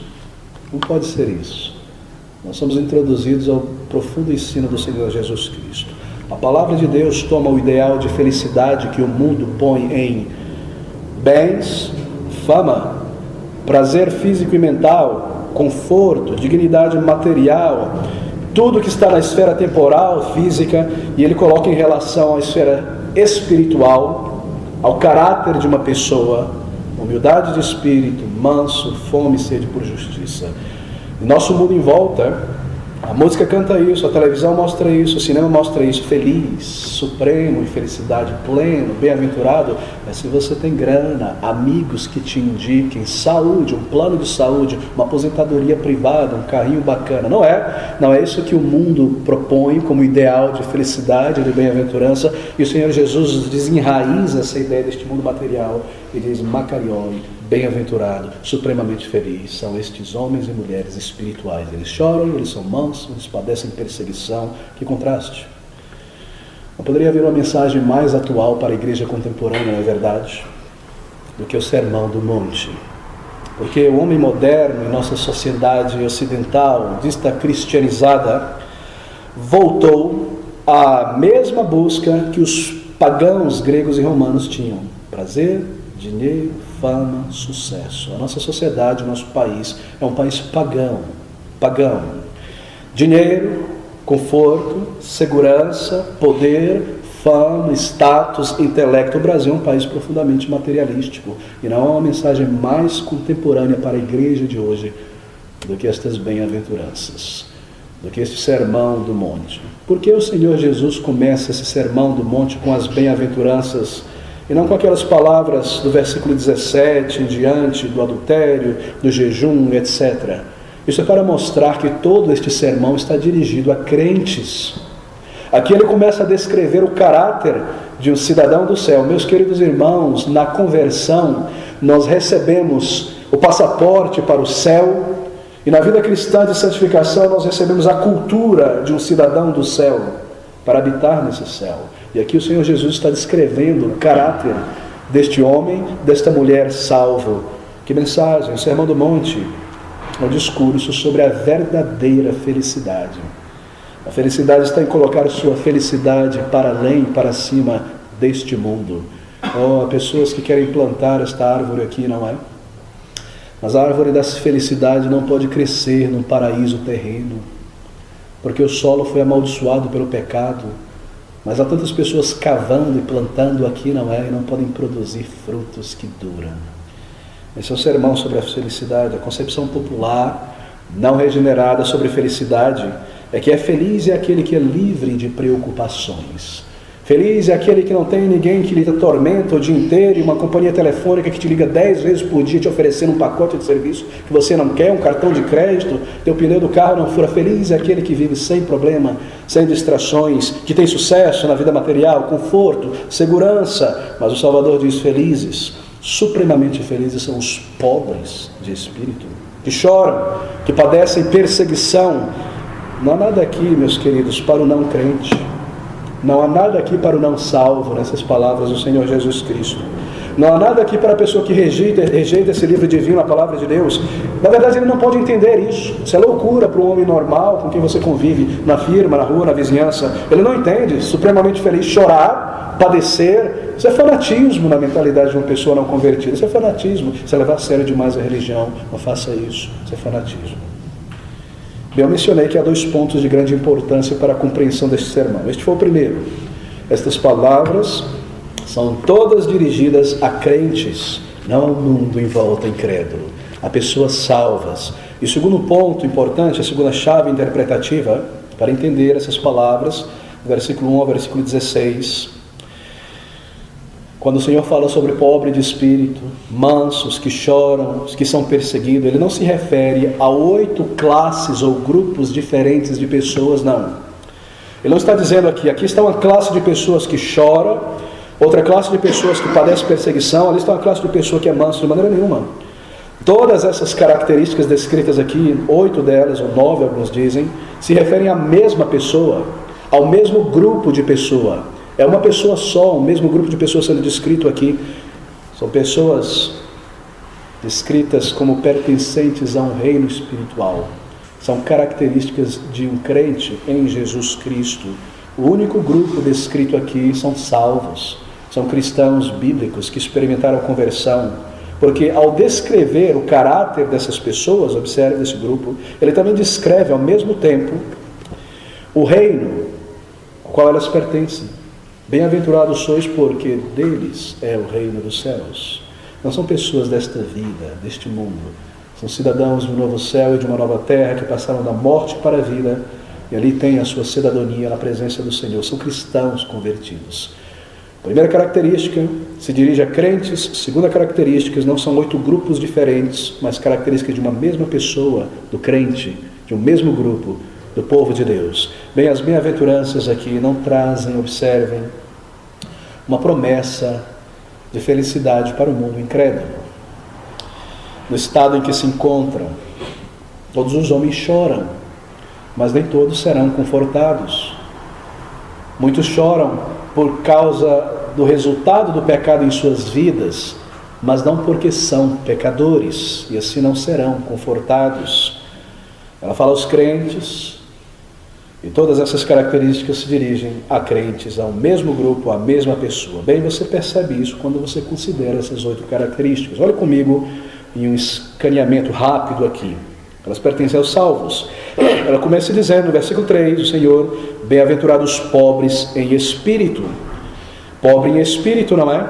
Como pode ser isso? Nós somos introduzidos ao profundo ensino do Senhor Jesus Cristo. A palavra de Deus toma o ideal de felicidade que o mundo põe em bens, fama, prazer físico e mental, conforto, dignidade material, tudo que está na esfera temporal, física, e ele coloca em relação à esfera espiritual, ao caráter de uma pessoa, humildade de espírito, manso, fome e sede por justiça. Nosso mundo em volta, a música canta isso, a televisão mostra isso, o cinema mostra isso, feliz, supremo, em felicidade, pleno, bem-aventurado, mas se você tem grana, amigos que te indiquem, saúde, um plano de saúde, uma aposentadoria privada, um carrinho bacana, não é isso que o mundo propõe como ideal de felicidade, de bem-aventurança, e o Senhor Jesus desenraiza essa ideia deste mundo material e diz Macarioi, bem-aventurado, supremamente feliz, são estes homens e mulheres espirituais. Eles choram, eles são mansos, eles padecem perseguição. Que contraste! Não poderia haver uma mensagem mais atual para a igreja contemporânea, na verdade, do que o Sermão do Monte. Porque o homem moderno em nossa sociedade ocidental, dita cristianizada, voltou à mesma busca que os pagãos gregos e romanos tinham: prazer, dinheiro, fama, sucesso. A nossa sociedade, o nosso país é um país pagão. Dinheiro, conforto, segurança, poder, fama, status, intelecto. O Brasil é um país profundamente materialístico e não há uma mensagem mais contemporânea para a igreja de hoje do que estas bem-aventuranças, do que este sermão do monte. Por que o Senhor Jesus começa esse sermão do monte com as bem-aventuranças e não com aquelas palavras do versículo 17 em diante, do adultério, do jejum, etc.? Isso é para mostrar que todo este sermão está dirigido a crentes. Aqui ele começa a descrever o caráter de um cidadão do céu. Meus queridos irmãos, na conversão nós recebemos o passaporte para o céu, e na vida cristã de santificação nós recebemos a cultura de um cidadão do céu para habitar nesse céu. E aqui o Senhor Jesus está descrevendo o caráter deste homem, desta mulher salvo. Que mensagem! O Sermão do Monte é um discurso sobre a verdadeira felicidade. A felicidade está em colocar sua felicidade para além, para cima deste mundo. Há pessoas que querem plantar esta árvore aqui, não é? Mas a árvore da felicidade não pode crescer num paraíso terreno, porque o solo foi amaldiçoado pelo pecado. Mas há tantas pessoas cavando e plantando aqui, não é? E não podem produzir frutos que duram. Esse é o sermão sobre a felicidade. A concepção popular, não regenerada sobre felicidade, é que feliz é aquele que é livre de preocupações. Feliz é aquele que não tem ninguém que lhe atormenta o dia inteiro, e uma companhia telefônica que te liga 10 vezes por dia te oferecendo um pacote de serviço que você não quer, um cartão de crédito, teu pneu do carro não fura. Feliz é aquele que vive sem problema, sem distrações, que tem sucesso na vida material, conforto, segurança. Mas o Salvador diz: felizes, supremamente felizes são os pobres de espírito, que choram, que padecem perseguição. Não há nada aqui, meus queridos, para o não crente. Não há nada aqui para o não salvo, nessas palavras do Senhor Jesus Cristo. Não há nada aqui para a pessoa que rejeita esse livro divino, a palavra de Deus. Na verdade, ele não pode entender isso. Isso é loucura para um homem normal, com quem você convive na firma, na rua, na vizinhança. Ele não entende. Supremamente feliz, chorar, padecer. Isso é fanatismo na mentalidade de uma pessoa não convertida. Isso é fanatismo. Isso é levar a sério demais a religião. Não faça isso. Isso é fanatismo. Bem, eu mencionei que há 2 pontos de grande importância para a compreensão deste sermão. Este foi o primeiro. Estas palavras são todas dirigidas a crentes, não ao mundo em volta incrédulo, a pessoas salvas. E o segundo ponto importante, a segunda chave interpretativa para entender essas palavras, versículo 1 ao versículo 16, quando o Senhor fala sobre pobre de espírito, mansos, que choram, os que são perseguidos, ele não se refere a 8 classes ou grupos diferentes de pessoas, não. Ele não está dizendo aqui está uma classe de pessoas que chora, outra classe de pessoas que padecem perseguição, ali está uma classe de pessoa que é manso, de maneira nenhuma. Todas essas características descritas aqui, 8 delas, ou 9 alguns dizem, se referem à mesma pessoa, ao mesmo grupo de pessoa. É uma pessoa só, o mesmo grupo de pessoas sendo descrito aqui. São pessoas descritas como pertencentes a um reino espiritual. São características de um crente em Jesus Cristo. O único grupo descrito aqui são salvos. São cristãos bíblicos que experimentaram conversão. Porque ao descrever o caráter dessas pessoas, observe esse grupo, ele também descreve ao mesmo tempo o reino ao qual elas pertencem. Bem-aventurados sois, porque deles é o reino dos céus. Não são pessoas desta vida, deste mundo. São cidadãos de um novo céu e de uma nova terra que passaram da morte para a vida e ali têm a sua cidadania na presença do Senhor. São cristãos convertidos. Primeira característica, se dirige a crentes. Segunda característica, não são 8 grupos diferentes, mas características de uma mesma pessoa, do crente, de um mesmo grupo, do povo de Deus. Bem, as bem-aventuranças aqui não trazem, observem, uma promessa de felicidade para o mundo incrédulo. No estado em que se encontram, todos os homens choram, mas nem todos serão confortados. Muitos choram por causa do resultado do pecado em suas vidas, mas não porque são pecadores, e assim não serão confortados. Ela fala aos crentes, e todas essas características se dirigem a crentes, ao mesmo grupo, à mesma pessoa. Bem, você percebe isso quando você considera essas 8 características. Olha comigo em um escaneamento rápido aqui. Elas pertencem aos salvos. Ela começa dizendo no versículo 3, o Senhor, bem-aventurados pobres em espírito. Pobre em espírito, não é?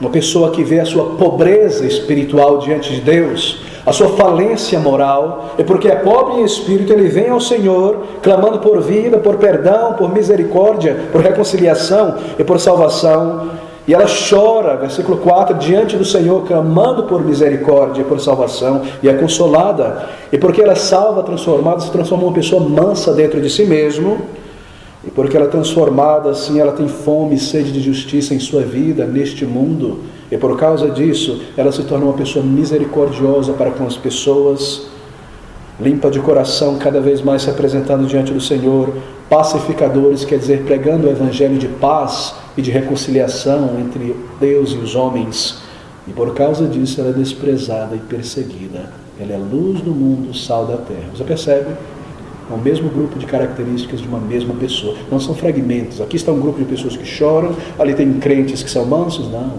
Uma pessoa que vê a sua pobreza espiritual diante de Deus, a sua falência moral, e porque é pobre em espírito, ele vem ao Senhor, clamando por vida, por perdão, por misericórdia, por reconciliação e por salvação. E ela chora, versículo 4, diante do Senhor, clamando por misericórdia e por salvação, e é consolada. E porque ela é salva, transformada, se transforma em uma pessoa mansa dentro de si mesmo. E porque ela é transformada, assim, ela tem fome e sede de justiça em sua vida, neste mundo. E por causa disso, ela se torna uma pessoa misericordiosa para com as pessoas, limpa de coração, cada vez mais se apresentando diante do Senhor, pacificadores, quer dizer, pregando o evangelho de paz e de reconciliação entre Deus e os homens. E por causa disso, ela é desprezada e perseguida. Ela é luz do mundo, sal da terra. Você percebe? É o mesmo grupo de características de uma mesma pessoa. Não são fragmentos. Aqui está um grupo de pessoas que choram, ali tem crentes que são mansos. Não.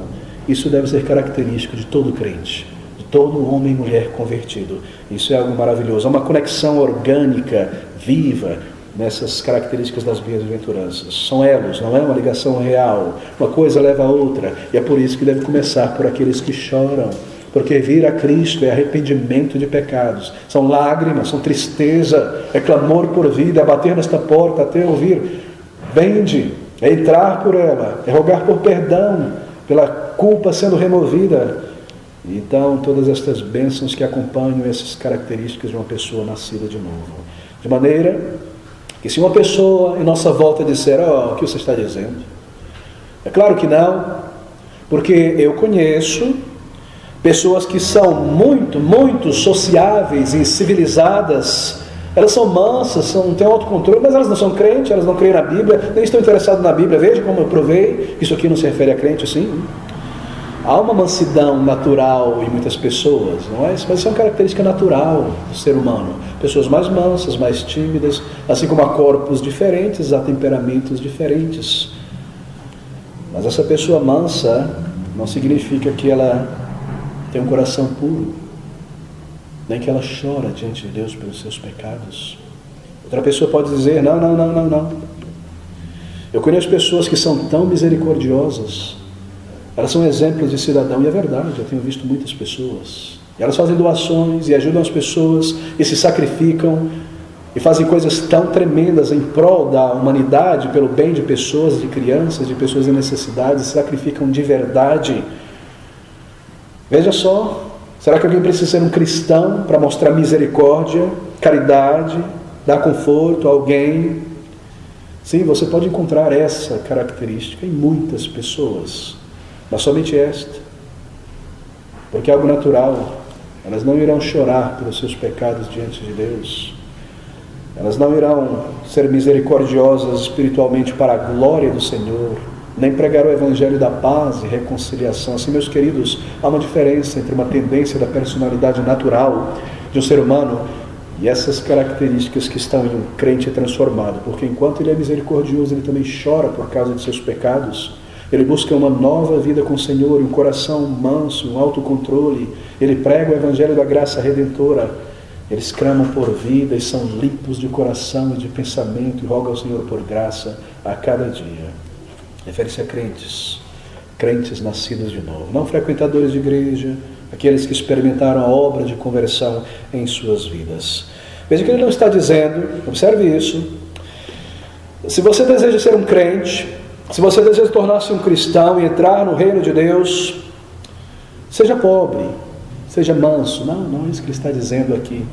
Isso deve ser característico de todo crente, de todo homem e mulher convertido. Isso é algo maravilhoso. Há uma conexão orgânica, viva, nessas características das bem-aventuranças. São elos, não é uma ligação real. Uma coisa leva a outra. E é por isso que deve começar por aqueles que choram. Porque vir a Cristo é arrependimento de pecados. São lágrimas, são tristeza, é clamor por vida, é bater nesta porta até ouvir. Vende, é entrar por ela, é rogar por perdão, pela culpa sendo removida. Então, todas estas bênçãos que acompanham essas características de uma pessoa nascida de novo. De maneira que se uma pessoa em nossa volta disser, o que você está dizendo? É claro que não, porque eu conheço pessoas que são muito sociáveis e civilizadas. Elas são mansas, têm autocontrole, mas elas não são crentes, elas não creem na Bíblia, nem estão interessadas na Bíblia. Veja como eu provei, isso aqui não se refere a crente assim. Há uma mansidão natural em muitas pessoas, não é? Mas isso é uma característica natural do ser humano. Pessoas mais mansas, mais tímidas, assim como há corpos diferentes, há temperamentos diferentes. Mas essa pessoa mansa não significa que ela tem um coração puro, nem que ela chora diante de Deus pelos seus pecados. Outra pessoa pode dizer, não. Eu conheço pessoas que são tão misericordiosas, elas são exemplos de cidadão, e é verdade, eu tenho visto muitas pessoas. E elas fazem doações e ajudam as pessoas e se sacrificam e fazem coisas tão tremendas em prol da humanidade, pelo bem de pessoas, de crianças, de pessoas em necessidade, se sacrificam de verdade. Veja só, será que alguém precisa ser um cristão para mostrar misericórdia, caridade, dar conforto a alguém? Sim, você pode encontrar essa característica em muitas pessoas, mas somente esta, porque é algo natural. Elas não irão chorar pelos seus pecados diante de Deus, elas não irão ser misericordiosas espiritualmente para a glória do Senhor, nem pregar o evangelho da paz e reconciliação. Assim, meus queridos, há uma diferença entre uma tendência da personalidade natural de um ser humano e essas características que estão em um crente transformado, porque enquanto ele é misericordioso, ele também chora por causa de seus pecados. Ele busca uma nova vida com o Senhor, um coração manso, um autocontrole. Ele prega o evangelho da graça redentora. Eles clamam por vida e são limpos de coração e de pensamento e rogam ao Senhor por graça a cada dia. Refere-se a crentes nascidos de novo, não frequentadores de igreja, aqueles que experimentaram a obra de conversão em suas vidas. Veja que ele não está dizendo, observe isso, se você deseja ser um crente, se você deseja tornar-se um cristão e entrar no reino de Deus, seja pobre, seja manso. Não é isso que ele está dizendo aqui.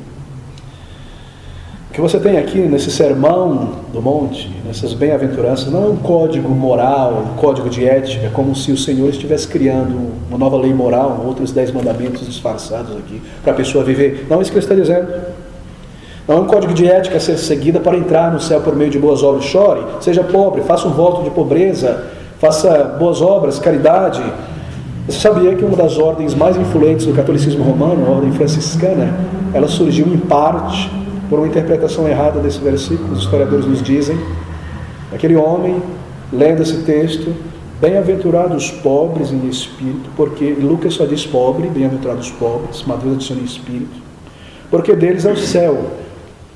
que você tem aqui nesse sermão do monte, nessas bem-aventuranças, não é um código moral, um código de ética, como se o Senhor estivesse criando uma nova lei moral, outros 10 mandamentos disfarçados aqui, para a pessoa viver. Não é isso que ele está dizendo. Não é um código de ética a ser seguida para entrar no céu por meio de boas obras. Chore, seja pobre, faça um voto de pobreza, faça boas obras, caridade. Você sabia que uma das ordens mais influentes do catolicismo romano, a ordem franciscana, ela surgiu em parte por uma interpretação errada desse versículo? Os historiadores nos dizem, aquele homem, lendo esse texto, bem-aventurados os pobres em espírito, porque Lucas só diz pobre, bem-aventurados os pobres, Mateus adiciona em espírito, porque deles é o céu.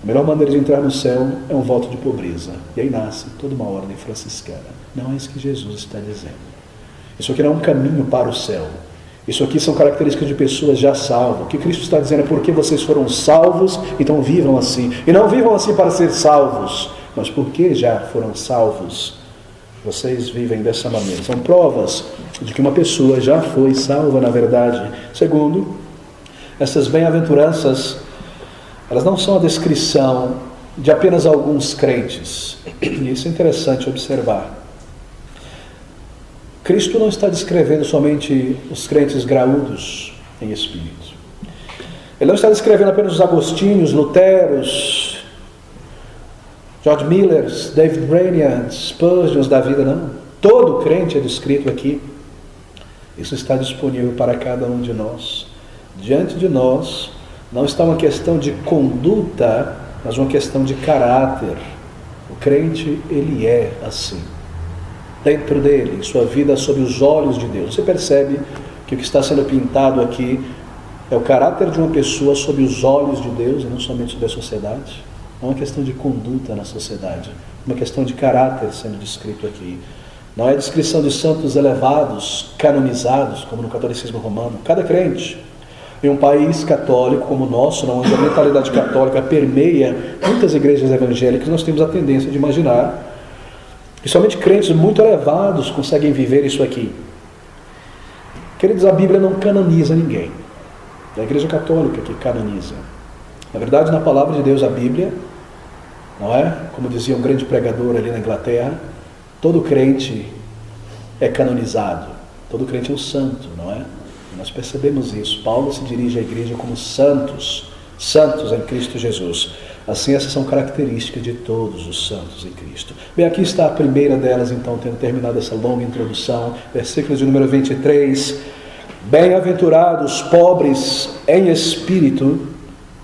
A melhor maneira de entrar no céu é um voto de pobreza. E aí nasce toda uma ordem franciscana. Não é isso que Jesus está dizendo. Isso aqui não é um caminho para o céu. Isso aqui são características de pessoas já salvas. O que Cristo está dizendo é porque vocês foram salvos, então vivam assim. E não vivam assim para ser salvos, mas porque já foram salvos, vocês vivem dessa maneira. São provas de que uma pessoa já foi salva, na verdade. Segundo, essas bem-aventuranças, elas não são a descrição de apenas alguns crentes. E isso é interessante observar. Cristo não está descrevendo somente os crentes graúdos em espírito. Ele não está descrevendo apenas os agostinhos, luteros, George Millers, David Brainerd, Spurgeons da vida, não. Todo crente é descrito aqui. Isso está disponível para cada um de nós. Diante de nós, não está uma questão de conduta, mas uma questão de caráter. O crente, ele é assim. Dentro dele, sua vida sob os olhos de Deus. Você percebe que o que está sendo pintado aqui é o caráter de uma pessoa sob os olhos de Deus e não somente sobre a sociedade. Não é uma questão de conduta na sociedade, é uma questão de caráter sendo descrito aqui. Não é a descrição de santos elevados, canonizados, como no catolicismo romano. Cada crente, em um país católico como o nosso, onde a mentalidade católica permeia muitas igrejas evangélicas, nós temos a tendência de imaginar que somente crentes muito elevados conseguem viver isso aqui. Queridos, a Bíblia não canoniza ninguém. É a igreja católica que canoniza. Na verdade, na palavra de Deus, a Bíblia, não é? Como dizia um grande pregador ali na Inglaterra, todo crente é canonizado. Todo crente é um santo, não é? Nós percebemos isso. Paulo se dirige à igreja como santos, santos em Cristo Jesus. Assim, essas são características de todos os santos em Cristo. Bem, aqui está a primeira delas, então, tendo terminado essa longa introdução, versículos de número 23. Bem-aventurados pobres em espírito,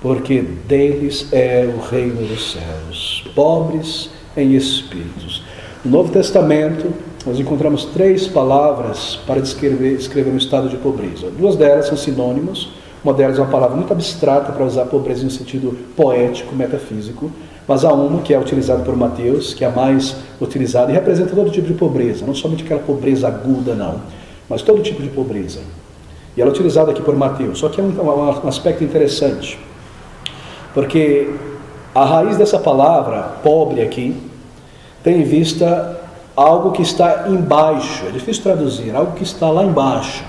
porque deles é o reino dos céus. Pobres em espíritos. No Novo Testamento, nós encontramos 3 palavras para descrever um estado de pobreza. 2 delas são sinônimos. Uma delas é uma palavra muito abstrata para usar pobreza no sentido poético, metafísico, mas há uma que é utilizada por Mateus, que é a mais utilizada e representa todo tipo de pobreza, não somente aquela pobreza aguda, não, mas todo tipo de pobreza. E ela é utilizada aqui por Mateus, só que é um aspecto interessante, porque a raiz dessa palavra, pobre aqui, tem em vista algo que está embaixo, é difícil traduzir, algo que está lá embaixo.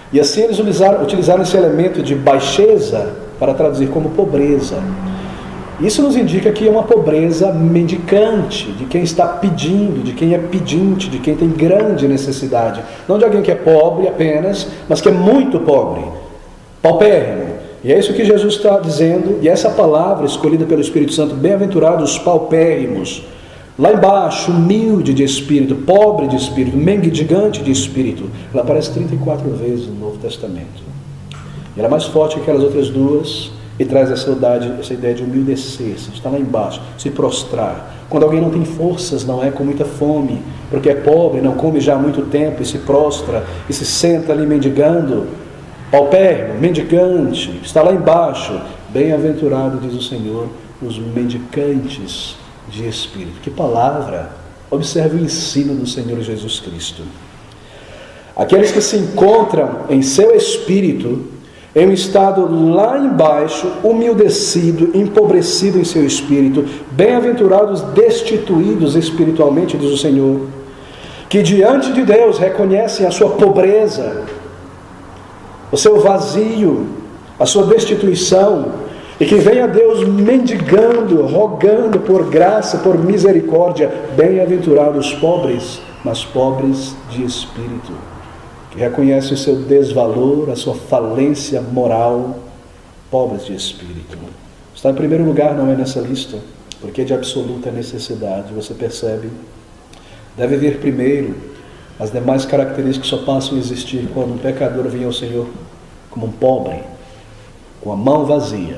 E assim eles utilizaram esse elemento de baixeza para traduzir como pobreza. Isso nos indica que é uma pobreza mendicante, de quem está pedindo, de quem é pedinte, de quem tem grande necessidade. Não de alguém que é pobre apenas, mas que é muito pobre, paupérrimo. E é isso que Jesus está dizendo, e essa palavra escolhida pelo Espírito Santo, bem-aventurados os paupérrimos, lá embaixo, humilde de espírito, pobre de espírito, mendigante de espírito, ela aparece 34 vezes no Novo Testamento. E ela é mais forte que aquelas outras 2 e traz essa ideia de humildecer, está lá embaixo, se prostrar. Quando alguém não tem forças, não é, com muita fome, porque é pobre, não come já há muito tempo e se prostra e se senta ali mendigando, paupérrimo, mendicante, está lá embaixo. Bem-aventurado, diz o Senhor, os mendicantes de espírito. Que palavra! Observe o ensino do Senhor Jesus Cristo. Aqueles que se encontram em seu espírito, em um estado lá embaixo, humildecido, empobrecido em seu espírito, bem-aventurados destituídos espiritualmente, diz o Senhor, que diante de Deus reconhecem a sua pobreza, o seu vazio, a sua destituição, e que vem a Deus pessoas mendigando, rogando por graça, por misericórdia. Bem-aventurados os pobres, mas pobres de espírito, que reconhecem o seu desvalor, a sua falência moral, pobres de espírito. Está em primeiro lugar, não é nessa lista, porque é de absoluta necessidade, você percebe? Deve vir primeiro. As demais características só passam a existir quando um pecador vem ao Senhor como um pobre, com a mão vazia,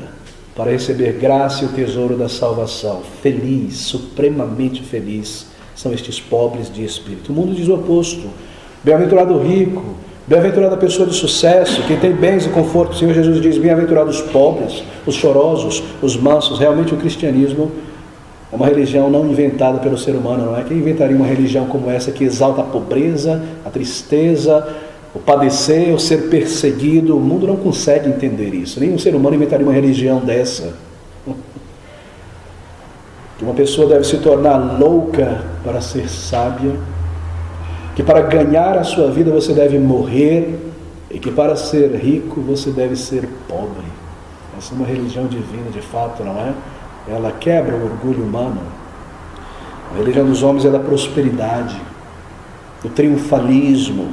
para receber graça e o tesouro da salvação. Feliz, supremamente feliz, são estes pobres de espírito. O mundo diz o oposto. Bem-aventurado o rico, bem-aventurada a pessoa de sucesso, quem tem bens e conforto. O Senhor Jesus diz: bem-aventurados os pobres, os chorosos, os mansos. Realmente o cristianismo é uma religião não inventada pelo ser humano, não é? Quem inventaria uma religião como essa que exalta a pobreza, a tristeza, o padecer, o ser perseguido? O mundo não consegue entender isso. Nenhum ser humano inventaria uma religião dessa. Que uma pessoa deve se tornar louca para ser sábia, que para ganhar a sua vida você deve morrer, e que para ser rico você deve ser pobre. Essa é uma religião divina de fato, não é? Ela quebra o orgulho humano. A religião dos homens é da prosperidade, do triunfalismo,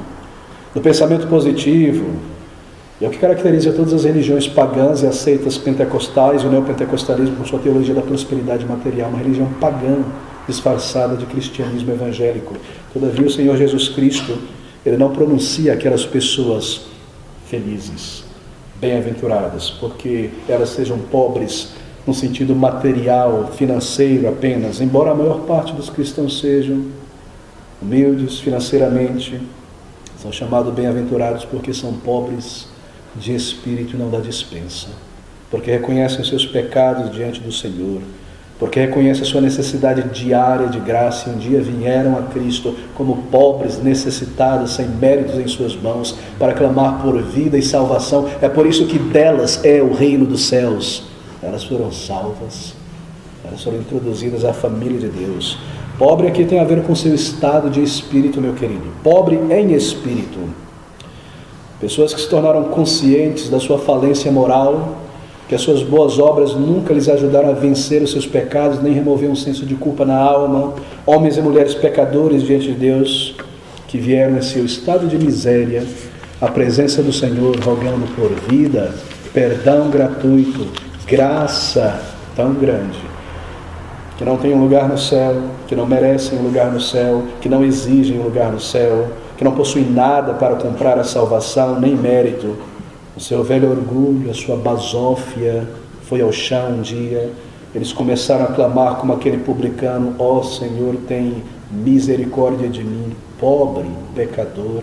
do pensamento positivo. E é o que caracteriza todas as religiões pagãs e as seitas pentecostais e o neopentecostalismo com sua teologia da prosperidade material. Uma religião pagã disfarçada de cristianismo evangélico. Todavia o Senhor Jesus Cristo, Ele não pronuncia aquelas pessoas felizes, bem-aventuradas, porque elas sejam pobres no sentido material, financeiro apenas, embora a maior parte dos cristãos sejam humildes financeiramente. São chamados bem-aventurados porque são pobres de espírito e não da dispensa, porque reconhecem os seus pecados diante do Senhor, porque reconhecem a sua necessidade diária de graça, e um dia vieram a Cristo como pobres, necessitados, sem méritos em suas mãos, para clamar por vida e salvação. É por isso que delas é o reino dos céus. Elas foram salvas, elas foram introduzidas à família de Deus. Pobre aqui tem a ver com seu estado de espírito, meu querido. Pobre em espírito. Pessoas que se tornaram conscientes da sua falência moral, que as suas boas obras nunca lhes ajudaram a vencer os seus pecados, nem remover um senso de culpa na alma. Homens e mulheres pecadores diante de Deus, que vieram em seu estado de miséria, à presença do Senhor, rogando por vida, perdão gratuito, graça tão grande, que não tem um lugar no céu, que não merecem um lugar no céu, que não exigem um lugar no céu, que não possuem nada para comprar a salvação, nem mérito. O seu velho orgulho, a sua basófia foi ao chão um dia. Eles começaram a clamar como aquele publicano: ó Senhor, tem misericórdia de mim, pobre pecador.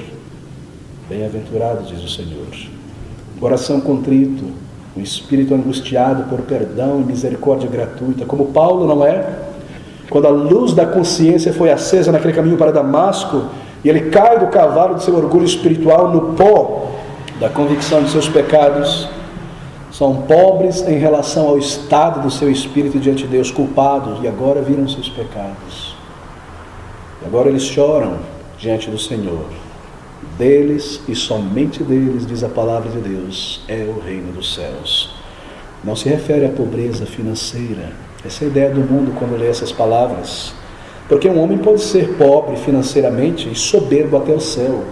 Bem-aventurado, diz o Senhor. Coração contrito, um espírito angustiado por perdão e misericórdia gratuita, como Paulo, não é? Quando a luz da consciência foi acesa naquele caminho para Damasco, e ele cai do cavalo do seu orgulho espiritual no pó da convicção de seus pecados. São pobres em relação ao estado do seu espírito diante de Deus, culpados, e agora viram seus pecados. E agora eles choram diante do Senhor. Deles e somente deles, diz a palavra de Deus, é o reino dos céus. Não se refere à pobreza financeira. Essa é a ideia do mundo quando lê essas palavras. Porque um homem pode ser pobre financeiramente e soberbo até o céu.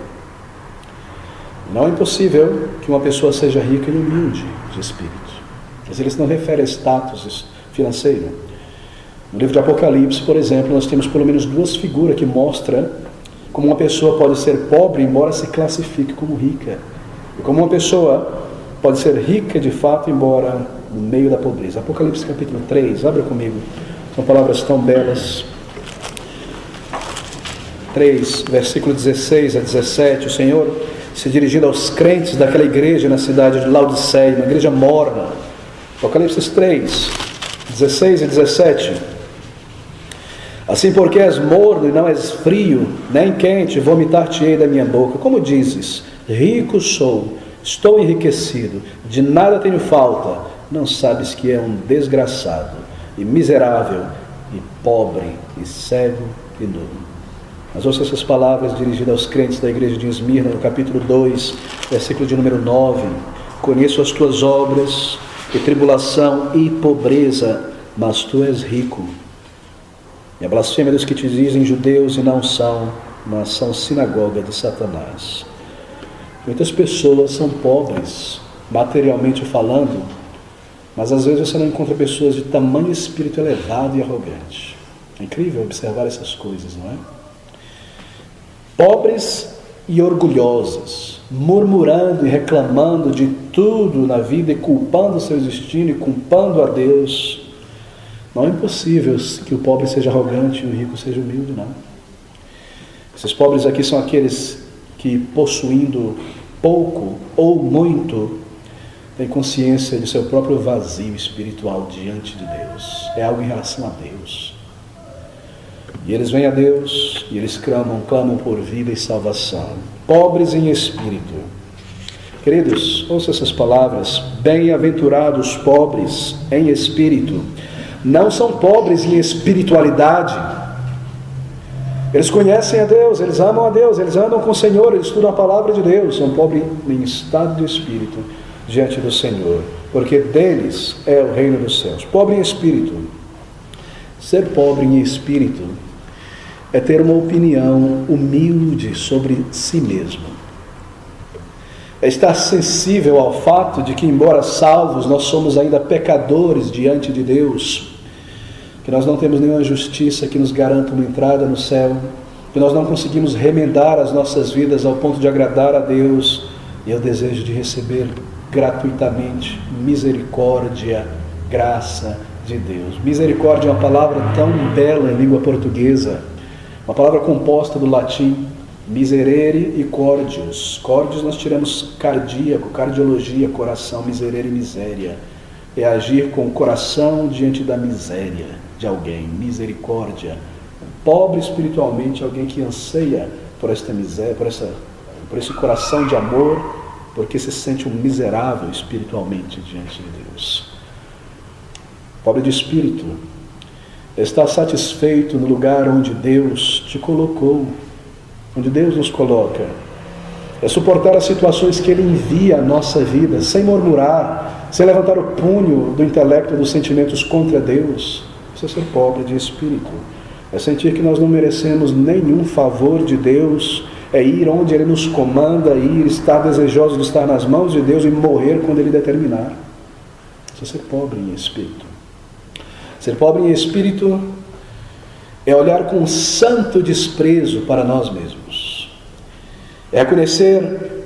Não é impossível que uma pessoa seja rica e humilde de espírito. Mas ele não refere a status financeiro. No livro de Apocalipse, por exemplo, nós temos pelo menos duas figuras que mostram como uma pessoa pode ser pobre, embora se classifique como rica. E como uma pessoa pode ser rica de fato, embora no meio da pobreza. Apocalipse capítulo 3, abra comigo. São palavras tão belas. 3, versículo 16 a 17. O Senhor se dirigindo aos crentes daquela igreja na cidade de Laodiceia, uma igreja morna. Apocalipse 3, 16 e 17. Assim, porque és morno e não és frio, nem quente, vomitar-te-ei da minha boca. Como dizes, rico sou, estou enriquecido, de nada tenho falta, não sabes que é um desgraçado, e miserável, e pobre, e cego, e nu. Mas ouça essas palavras dirigidas aos crentes da igreja de Esmirna, no capítulo 2, versículo de número 9. Conheço as tuas obras, e tribulação e pobreza, mas tu és rico. E a blasfêmia dos que te dizem judeus e não são, mas são sinagoga de Satanás. Muitas pessoas são pobres, materialmente falando, mas às vezes você não encontra pessoas de tamanho espírito elevado e arrogante. É incrível observar essas coisas, não é? Pobres e orgulhosas, murmurando e reclamando de tudo na vida e culpando o seu destino e culpando a Deus. Não é impossível que o pobre seja arrogante e o rico seja humilde, não. Esses pobres aqui são aqueles que, possuindo pouco ou muito, têm consciência de seu próprio vazio espiritual diante de Deus. É algo em relação a Deus. E eles vêm a Deus e eles clamam por vida e salvação. Pobres em espírito. Queridos, ouça essas palavras. Bem-aventurados pobres em espírito. Não são pobres em espiritualidade. Eles conhecem a Deus, eles amam a Deus, eles andam com o Senhor, eles estudam a palavra de Deus. São pobres em estado de espírito diante do Senhor, porque deles é o reino dos céus. Pobre em espírito. Ser pobre em espírito é ter uma opinião humilde sobre si mesmo. É estar sensível ao fato de que, embora salvos, nós somos ainda pecadores diante de Deus, que nós não temos nenhuma justiça que nos garanta uma entrada no céu, que nós não conseguimos remendar as nossas vidas ao ponto de agradar a Deus, e eu desejo de receber gratuitamente misericórdia, graça de Deus. Misericórdia é uma palavra tão bela em língua portuguesa, uma palavra composta do latim miserere e cordius. Cordius nós tiramos cardíaco, cardiologia, coração. Miserere e miséria é agir com o coração diante da miséria de alguém. Misericórdia, pobre espiritualmente, alguém que anseia por esta miséria, por esse coração de amor, porque se sente um miserável espiritualmente diante de Deus. Pobre de espírito está satisfeito no lugar onde Deus te colocou, onde Deus nos coloca. É suportar as situações que Ele envia à nossa vida, sem murmurar, sem levantar o punho do intelecto, dos sentimentos contra Deus. Isso é ser pobre de espírito. É sentir que nós não merecemos nenhum favor de Deus, é ir onde Ele nos comanda, ir, estar desejoso de estar nas mãos de Deus e morrer quando Ele determinar. Isso é ser pobre em espírito. Ser pobre em espírito é olhar com santo desprezo para nós mesmos. É reconhecer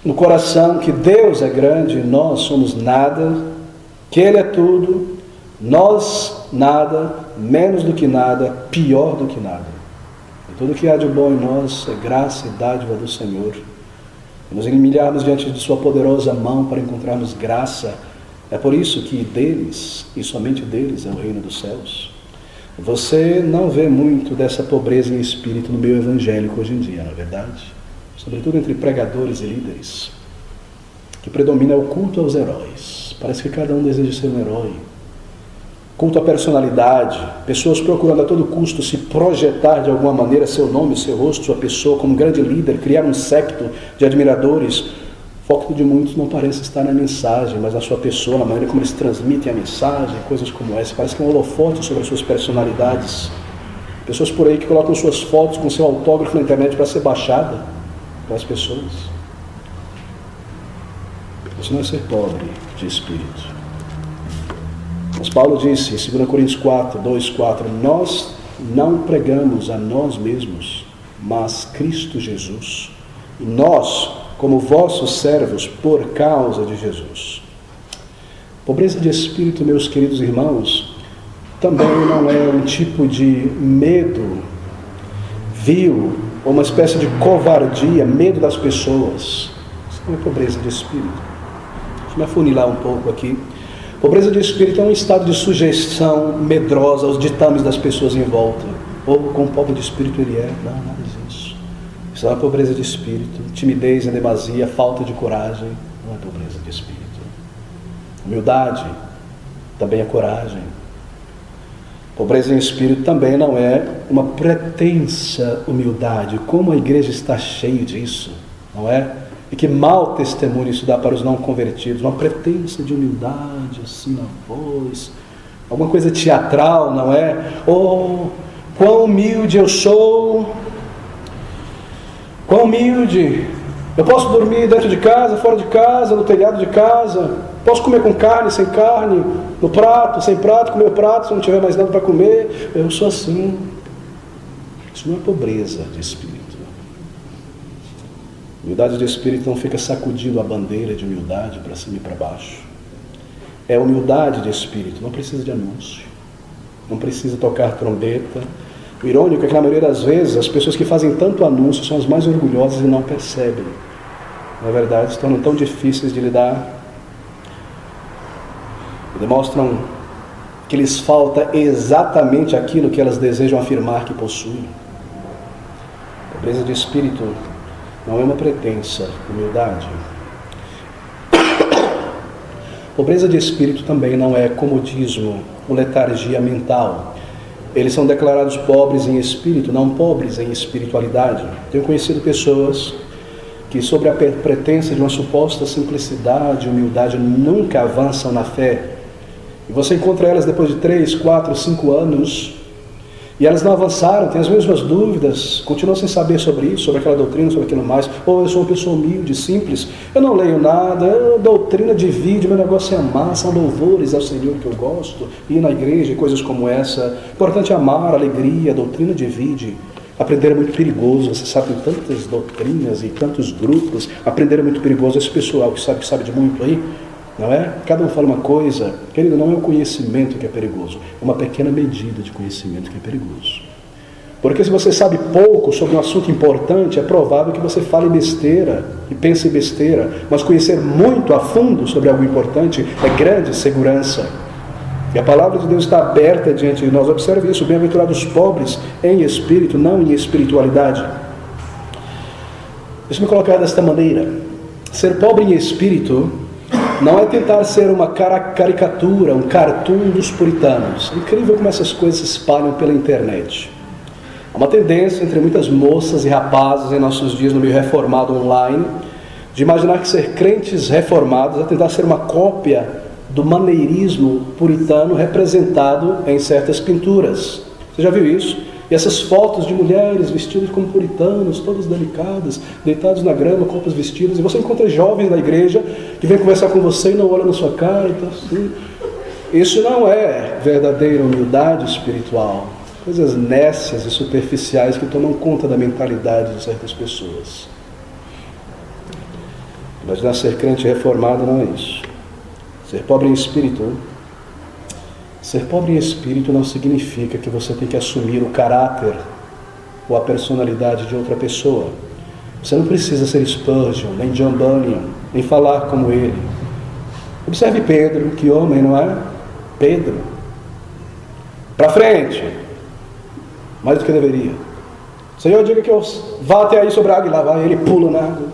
no coração que Deus é grande, nós somos nada, que Ele é tudo, nós nada, menos do que nada, pior do que nada. E tudo que há de bom em nós é graça e dádiva do Senhor. E nos humilharmos diante de Sua poderosa mão para encontrarmos graça. É por isso que deles, e somente deles, é o reino dos céus. Você não vê muito dessa pobreza em espírito no meio evangélico hoje em dia, não é verdade? Sobretudo entre pregadores e líderes. O que predomina é o culto aos heróis. Parece que cada um deseja ser um herói. Culto à personalidade. Pessoas procurando a todo custo se projetar de alguma maneira seu nome, seu rosto, sua pessoa como um grande líder, criar um séquito de admiradores. O foco de muitos não parece estar na mensagem, mas na sua pessoa, na maneira como eles transmitem a mensagem, coisas como essa. Parece que é um holofote sobre as suas personalidades. Pessoas por aí que colocam suas fotos com seu autógrafo na internet para ser baixada para as pessoas. Isso não é ser pobre de espírito. Mas Paulo disse em 2 Coríntios 4, 2, 4, nós não pregamos a nós mesmos, mas Cristo Jesus. E nós, como vossos servos, por causa de Jesus. Pobreza de espírito, meus queridos irmãos, também não é um tipo de medo vil, ou uma espécie de covardia, medo das pessoas. Isso não é pobreza de espírito. Deixa eu me afunilar um pouco aqui. Pobreza de espírito é um estado de sujeição medrosa aos ditames das pessoas em volta. Ou quão pobre de espírito ele é. Não, nada disso. Isso é uma pobreza de espírito. Timidez em demasia, falta de coragem. Não é pobreza de espírito. Humildade também é coragem. Pobreza em espírito também não é uma pretensa humildade. Como a igreja está cheia disso, não é? E que mau testemunho isso dá para os não convertidos. Uma pretensa de humildade, assim, na voz. Alguma coisa teatral, não é? Oh, quão humilde eu sou. Quão humilde. Eu posso dormir dentro de casa, fora de casa, no telhado de casa. Posso comer com carne, sem carne. No prato, sem prato, comer o prato, se não tiver mais nada para comer. Eu sou assim. Isso não é pobreza de espírito. Humildade de espírito não fica sacudindo a bandeira de humildade para cima e para baixo. É humildade de espírito, não precisa de anúncio. Não precisa tocar trombeta. O irônico é que na maioria das vezes as pessoas que fazem tanto anúncio são as mais orgulhosas e não percebem. Na verdade, se tornam tão difíceis de lidar. E demonstram que lhes falta exatamente aquilo que elas desejam afirmar que possuem. Pobreza de espírito não é uma pretensa humildade. Pobreza de espírito também não é comodismo ou letargia mental. Eles são declarados pobres em espírito, não pobres em espiritualidade. Tenho conhecido pessoas que, sob a pretensa de uma suposta simplicidade e humildade, nunca avançam na fé. E você encontra elas depois de 3, 4, 5 anos, e elas não avançaram, têm as mesmas dúvidas, continuam sem saber sobre isso, sobre aquela doutrina, sobre aquilo mais. Ou eu sou uma pessoa humilde, simples, eu não leio nada, doutrina divide, meu negócio é amar, são louvores ao Senhor que eu gosto, ir na igreja e coisas como essa. Importante é amar, alegria, doutrina divide. Aprender é muito perigoso, você sabe, tem tantas doutrinas e tantos grupos, aprender é muito perigoso. Esse pessoal que sabe de muito aí, não é? Cada um fala uma coisa. Querido, não é o conhecimento que é perigoso, é uma pequena medida de conhecimento que é perigoso. Porque se você sabe pouco sobre um assunto importante, é provável que você fale besteira e pense besteira. Mas conhecer muito a fundo sobre algo importante é grande segurança. E a palavra de Deus está aberta diante de nós. Observe isso, bem-aventurados os pobres em espírito, não em espiritualidade. Deixa-me colocar desta maneira. Ser pobre em espírito não é tentar ser uma caricatura, um cartoon dos puritanos. É incrível como essas coisas se espalham pela internet. Há uma tendência entre muitas moças e rapazes em nossos dias no meio reformado online de imaginar que ser crentes reformados é tentar ser uma cópia do maneirismo puritano representado em certas pinturas. Você já viu isso? E essas fotos de mulheres vestidas como puritanos, todas delicadas, deitados na grama, com roupas vestidas, e você encontra jovens na igreja que vêm conversar com você e não olham na sua cara, então assim. Isso não é verdadeira humildade espiritual. Coisas nécias e superficiais que tomam conta da mentalidade de certas pessoas. Imaginar ser crente reformado não é isso. Ser pobre em espírito não significa que você tem que assumir o caráter ou a personalidade de outra pessoa. Você não precisa ser Spurgeon, nem John Bunyan, nem falar como ele. Observe Pedro, que homem, não é? Pedro. Para frente. Mais do que deveria. Senhor, diga que eu vá até aí sobre a água, e lá vai ele, pula na água.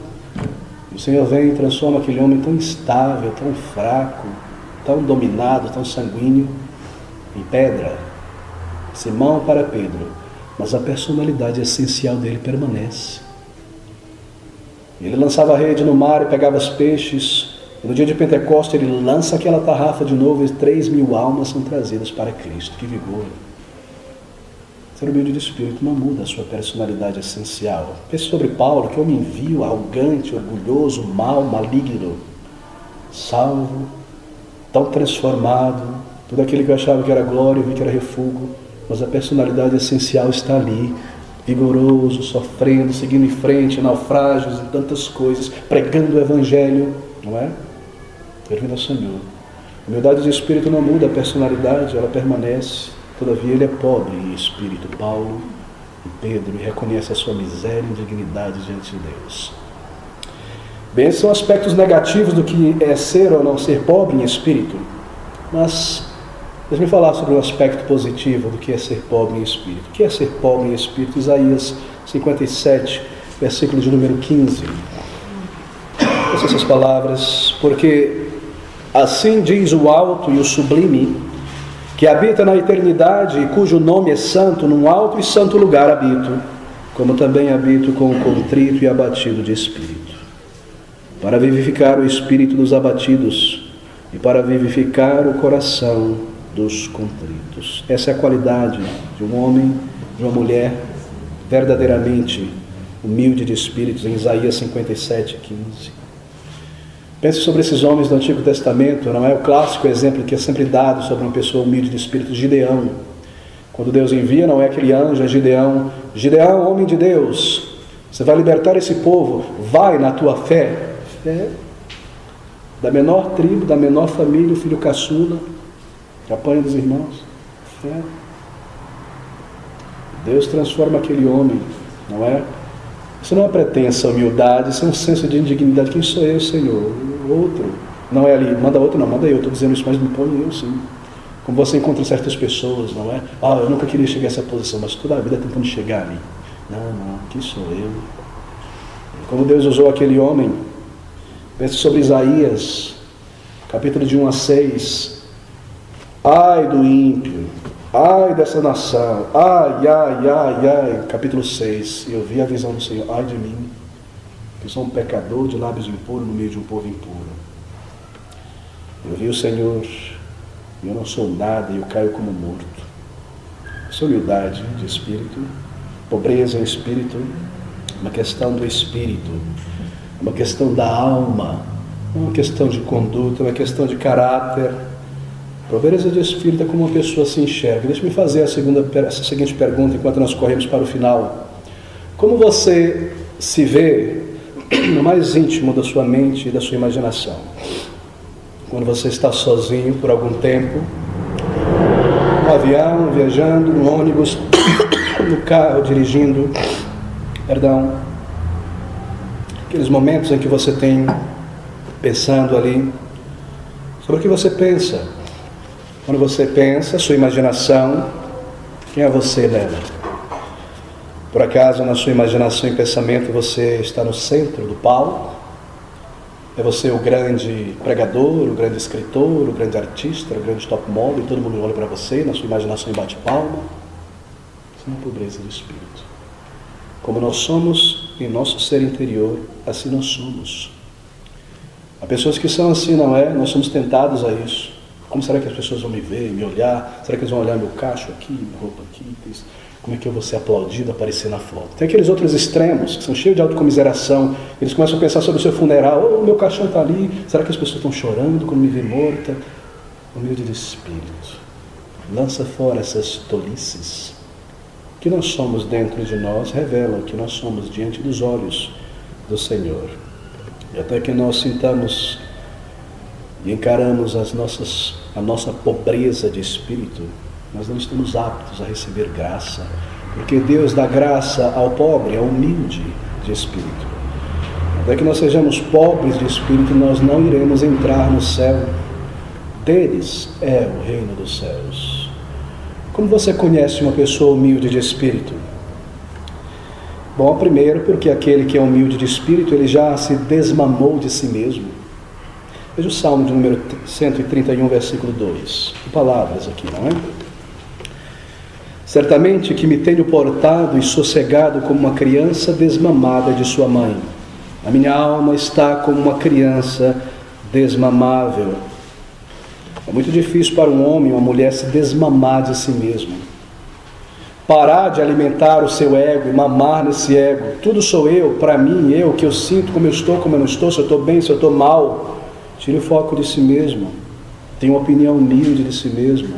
O Senhor vem e transforma aquele homem tão instável, tão fraco, tão dominado, tão sanguíneo, em pedra. Simão para Pedro, mas a personalidade essencial dele permanece. Ele lançava a rede no mar e pegava os peixes, e no dia de Pentecostes ele lança aquela tarrafa de novo e 3.000 almas são trazidas para Cristo. Que vigor! Ser humilde de espírito não muda a sua personalidade essencial. Pense sobre Paulo, que homem vil, arrogante, orgulhoso, mau, maligno, salvo, tão transformado. Tudo aquilo que eu achava que era glória, eu vi que era refúgio, mas a personalidade essencial está ali, vigoroso, sofrendo, seguindo em frente, naufrágios e tantas coisas, pregando o Evangelho, não é? Servindo ao Senhor. A humildade de espírito não muda a personalidade, ela permanece. Todavia ele é pobre em espírito, Paulo e Pedro, e reconhece a sua miséria e indignidade diante de Deus. Bem, esses são aspectos negativos do que é ser ou não ser pobre em espírito, mas deixe-me falar sobre um aspecto positivo do que é ser pobre em espírito. O que é ser pobre em espírito? Isaías 57, versículo de número 15. Ouça essas palavras, porque assim diz o alto e o sublime, que habita na eternidade e cujo nome é santo, num alto e santo lugar habito, como também habito com o contrito e abatido de espírito. para vivificar o espírito dos abatidos e para vivificar o coração dos contritos. Essa é a qualidade de um homem, de uma mulher verdadeiramente humilde de espíritos, em Isaías 57:15. Pense sobre esses homens do Antigo Testamento, não é o clássico exemplo que é sempre dado sobre uma pessoa humilde de espírito, Gideão. Quando Deus envia, não é aquele anjo, é Gideão. Gideão, homem de Deus, você vai libertar esse povo, vai na tua fé. Da menor tribo, da menor família, o filho caçula, que apanha dos irmãos. Deus transforma aquele homem, não é? Isso não é pretensa humildade, isso é um senso de indignidade. Quem sou eu, Senhor? Outro. Não é ali, manda outro, não, manda eu. Estou dizendo isso, mas me põe eu, sim. Como você encontra certas pessoas, não é? Eu nunca queria chegar a essa posição, mas toda a vida tentando chegar ali. Não, quem sou eu? Como Deus usou aquele homem. Pense sobre Isaías, capítulo de 1-6. Ai do ímpio, ai dessa nação, ai, capítulo 6. Eu vi a visão do Senhor, ai de mim, que sou um pecador de lábios impuros no meio de um povo impuro. Eu vi o Senhor, e eu não sou nada, e eu caio como morto. Essa humildade de espírito, pobreza em espírito, uma questão do espírito, uma questão da alma, uma questão de conduta, uma questão de caráter. Pobreza de espírito é como uma pessoa se enxerga. Deixa-me fazer essa seguinte pergunta enquanto nós corremos para o final. Como você se vê no mais íntimo da sua mente e da sua imaginação? Quando você está sozinho por algum tempo, no avião, viajando, no ônibus, no carro, dirigindo, aqueles momentos em que você tem pensando ali sobre o que você pensa. Quando você pensa, sua imaginação, quem é você nela? Por acaso, na sua imaginação e pensamento, você está no centro do palco? É você o grande pregador, o grande escritor, o grande artista, o grande top model, e todo mundo olha para você, na sua imaginação e bate palma? Isso é uma pobreza de espírito. Como nós somos em nosso ser interior, assim nós somos. Há pessoas que são assim, não é? Nós somos tentados a isso. Como será que as pessoas vão me ver, me olhar? Será que eles vão olhar meu cacho aqui, minha roupa aqui? Como é que eu vou ser aplaudido, aparecer na foto? Tem aqueles outros extremos, que são cheios de autocomiseração. Eles começam a pensar sobre o seu funeral. O meu caixão está ali. Será que as pessoas estão chorando quando me vê morta? Humilde de espírito. Lança fora essas tolices. O que nós somos dentro de nós revela o que nós somos diante dos olhos do Senhor. E até que nós sintamos e encaramos a nossa pobreza de espírito, nós não estamos aptos a receber graça, porque Deus dá graça ao pobre, ao humilde de espírito. Até que nós sejamos pobres de espírito, nós não iremos entrar no céu. Deles é o reino dos céus. Como você conhece uma pessoa humilde de espírito? Bom, primeiro porque aquele que é humilde de espírito, ele já se desmamou de si mesmo. Veja o Salmo de número 131, versículo 2. Que palavras aqui, não é? Certamente que me tenho portado e sossegado como uma criança desmamada de sua mãe. A minha alma está como uma criança desmamável. É muito difícil para um homem, uma mulher, se desmamar de si mesmo. Parar de alimentar o seu ego e mamar nesse ego. Tudo sou eu, para mim, eu, que eu sinto, como eu estou, como eu não estou, se eu estou bem, se eu estou mal. Tire o foco de si mesmo. Tenha uma opinião humilde de si mesmo.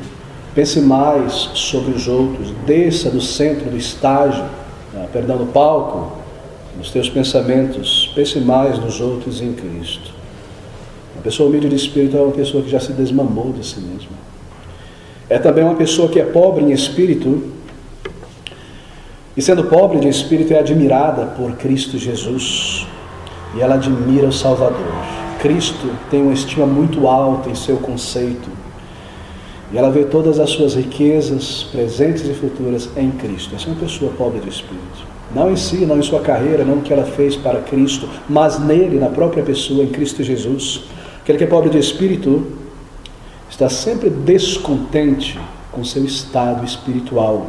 Pense mais sobre os outros. Desça do centro do estágio, do palco, nos teus pensamentos. Pense mais nos outros em Cristo. Uma pessoa humilde de espírito é uma pessoa que já se desmamou de si mesma. É também uma pessoa que é pobre em espírito, e sendo pobre de espírito é admirada por Cristo Jesus. E ela admira o Salvador. Cristo tem uma estima muito alta em seu conceito. E ela vê todas as suas riquezas, presentes e futuras, em Cristo. Essa é uma pessoa pobre de espírito. Não em si, não em sua carreira, não no que ela fez para Cristo, mas nele, na própria pessoa, em Cristo Jesus. Aquele que é pobre de espírito está sempre descontente com seu estado espiritual.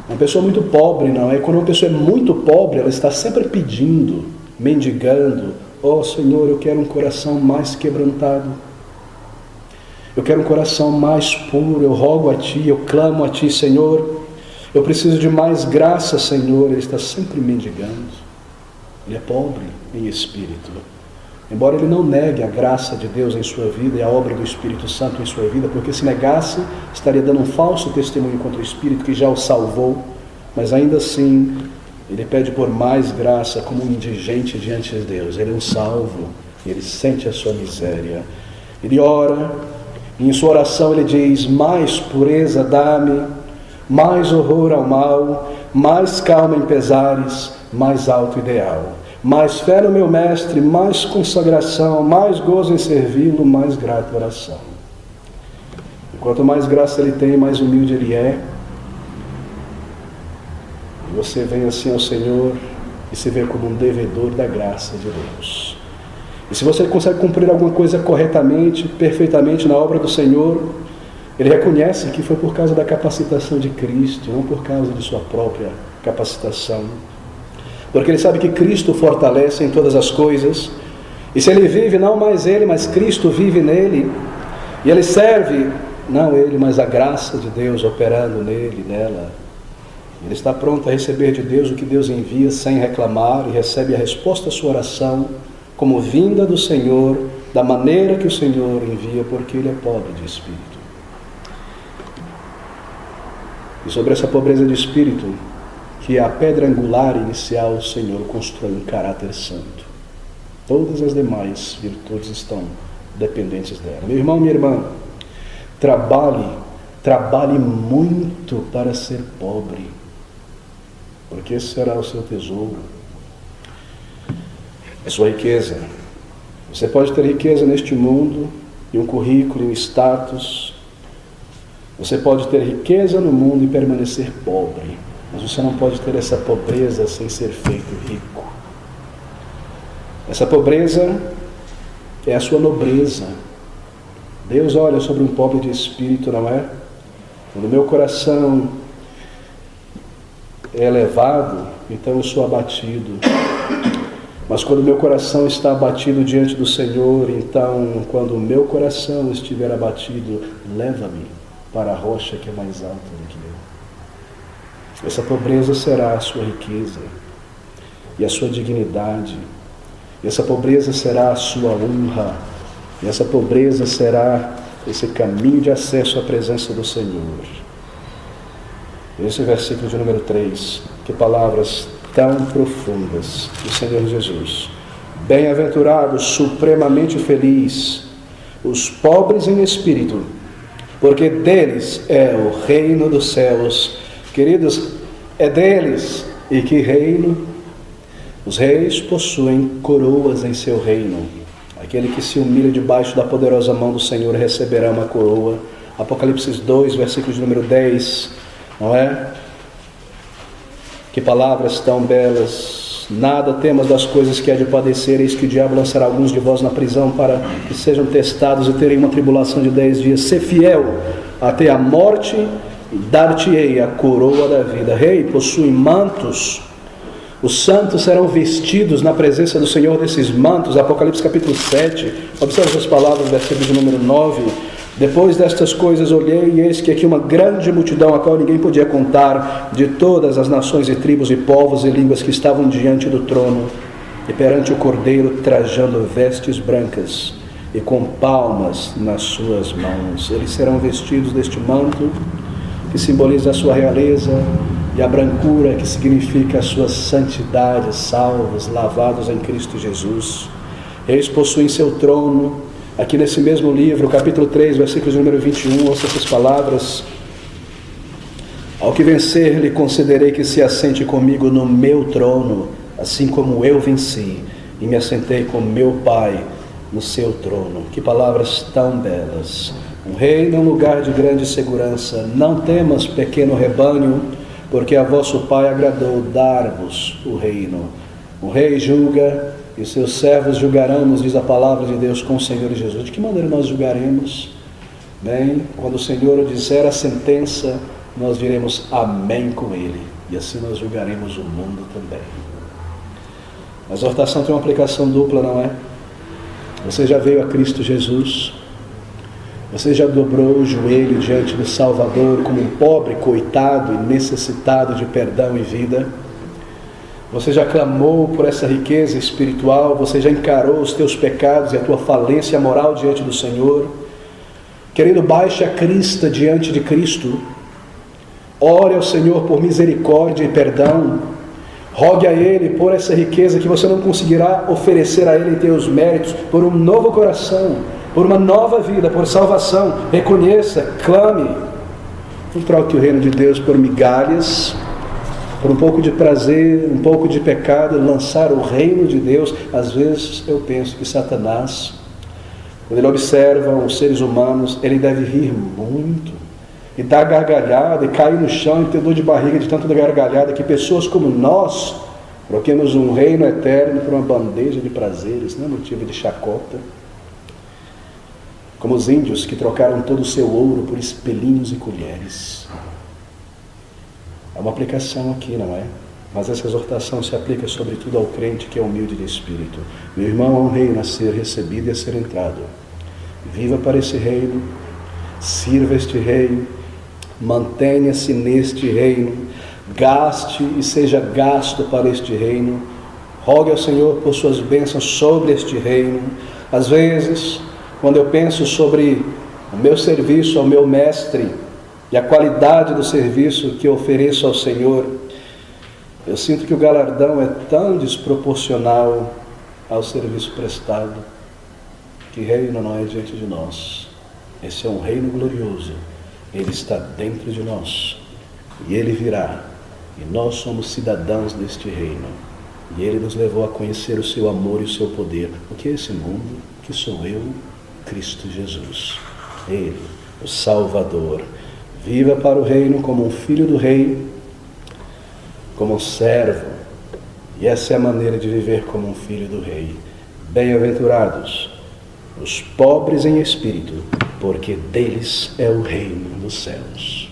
Uma pessoa muito pobre, não é? Quando uma pessoa é muito pobre, ela está sempre pedindo. mendigando. Oh Senhor, eu quero um coração mais quebrantado. Eu quero um coração mais puro. Eu rogo a Ti, eu clamo a Ti, Senhor. Eu preciso de mais graça, Senhor. Ele está sempre mendigando. Ele é pobre em espírito. Embora ele não negue a graça de Deus em sua vida e a obra do Espírito Santo em sua vida, porque se negasse, estaria dando um falso testemunho contra o Espírito que já o salvou. Mas ainda assim, ele pede por mais graça como um indigente diante de Deus. Ele é um salvo, ele sente a sua miséria. Ele ora, e em sua oração ele diz: mais pureza dá-me, mais horror ao mal, mais calma em pesares, mais alto ideal. Mais fé no meu mestre, mais consagração, mais gozo em servi-lo, mais grata oração. E quanto mais graça ele tem, mais humilde ele é. E você vem assim ao Senhor e se vê como um devedor da graça de Deus. E se você consegue cumprir alguma coisa corretamente, perfeitamente na obra do Senhor, ele reconhece que foi por causa da capacitação de Cristo, não por causa de sua própria capacitação. Porque ele sabe que Cristo fortalece em todas as coisas. E se ele vive, não mais ele, mas Cristo vive nele. E ele serve, não ele, mas a graça de Deus operando nele, nela. Ele está pronto a receber de Deus o que Deus envia sem reclamar. E recebe a resposta à sua oração como vinda do Senhor, da maneira que o Senhor envia, porque ele é pobre de espírito. E sobre essa pobreza de espírito, que é a pedra angular inicial, o Senhor constrói um caráter santo. Todas as demais virtudes estão dependentes dela. Meu irmão, minha irmã, trabalhe muito para ser pobre, porque esse será o seu tesouro, a sua riqueza. Você pode ter riqueza neste mundo, e um currículo, e um status. Você pode ter riqueza no mundo e permanecer pobre. Mas você não pode ter essa pobreza sem ser feito rico. Essa pobreza é a sua nobreza. Deus olha sobre um pobre de espírito, não é? Quando o meu coração é elevado, então eu sou abatido. Mas quando o meu coração está abatido diante do Senhor, então, quando o meu coração estiver abatido, leva-me para a rocha que é mais alta do que eu. Essa pobreza será a sua riqueza e a sua dignidade. E essa pobreza será a sua honra. E essa pobreza será esse caminho de acesso à presença do Senhor. Esse versículo de número 3, que palavras tão profundas do Senhor Jesus. Bem-aventurados, supremamente feliz, os pobres em espírito, porque deles é o reino dos céus. Queridos, é deles. E que reino? Os reis possuem coroas em seu reino. Aquele que se humilha debaixo da poderosa mão do Senhor receberá uma coroa. Apocalipse 2, versículo de número 10, não é? Que palavras tão belas. Nada temas das coisas que há de padecer, eis que o diabo lançará alguns de vós na prisão para que sejam testados e terem uma tribulação de 10 dias. Ser fiel até a morte, e dar-te-ei a coroa da vida. Rei, possui mantos. Os santos serão vestidos na presença do Senhor desses mantos. Apocalipse capítulo 7. Observe as palavras, versículo de número 9. Depois destas coisas olhei, e eis que aqui uma grande multidão, a qual ninguém podia contar, de todas as nações e tribos e povos e línguas que estavam diante do trono e perante o Cordeiro, trajando vestes brancas e com palmas nas suas mãos. Eles serão vestidos deste manto que simboliza a sua realeza, e a brancura que significa a sua santidade, salvos, lavados em Cristo Jesus. Eles possuem seu trono. Aqui nesse mesmo livro, capítulo 3, versículos número 21, ouça essas palavras: ao que vencer, lhe concederei que se assente comigo no meu trono, assim como eu venci e me assentei com meu Pai no seu trono. Que palavras tão belas! Um rei num lugar de grande segurança. Não temas, pequeno rebanho, porque a vosso Pai agradou dar-vos o reino. O rei julga, e os seus servos julgarão, nos diz a palavra de Deus, com o Senhor Jesus. De que maneira nós julgaremos? Bem, quando o Senhor disser a sentença, nós diremos amém com ele, e assim nós julgaremos o mundo também. A exortação tem uma aplicação dupla, não é? Você já veio a Cristo Jesus, você já dobrou o joelho diante do Salvador como um pobre, coitado e necessitado de perdão e vida. Você já clamou por essa riqueza espiritual, você já encarou os teus pecados e a tua falência moral diante do Senhor. Querido, baixe a crista diante de Cristo, ore ao Senhor por misericórdia e perdão, rogue a Ele por essa riqueza que você não conseguirá oferecer a Ele em teus méritos, por um novo coração, por uma nova vida, por salvação. Reconheça, clame. Não troque o reino de Deus por migalhas, por um pouco de prazer, um pouco de pecado, lançar o reino de Deus. Às vezes eu penso que Satanás, quando ele observa os seres humanos, ele deve rir muito, e dar gargalhada, e cair no chão, e ter dor de barriga de tanta gargalhada, que pessoas como nós troquemos um reino eterno por uma bandeja de prazeres, não é motivo de chacota. Como os índios que trocaram todo o seu ouro por espelhinhos e colheres. Há uma aplicação aqui, não é? Mas essa exortação se aplica sobretudo ao crente que é humilde de espírito. Meu irmão, há um reino a ser recebido e a ser entrado. Viva para esse reino, sirva este reino, mantenha-se neste reino, gaste e seja gasto para este reino, rogue ao Senhor por suas bênçãos sobre este reino. Às vezes, quando eu penso sobre o meu serviço ao meu mestre e a qualidade do serviço que eu ofereço ao Senhor, eu sinto que o galardão é tão desproporcional ao serviço prestado, que reino não é diante de nós. Esse é um reino glorioso, ele está dentro de nós, e ele virá, e nós somos cidadãos deste reino, e ele nos levou a conhecer o seu amor e o seu poder. O que é esse mundo? Que sou eu? Cristo Jesus, ele, o Salvador. Viva para o reino como um filho do rei, como um servo, e essa é a maneira de viver como um filho do rei. Bem-aventurados os pobres em espírito, porque deles é o reino dos céus.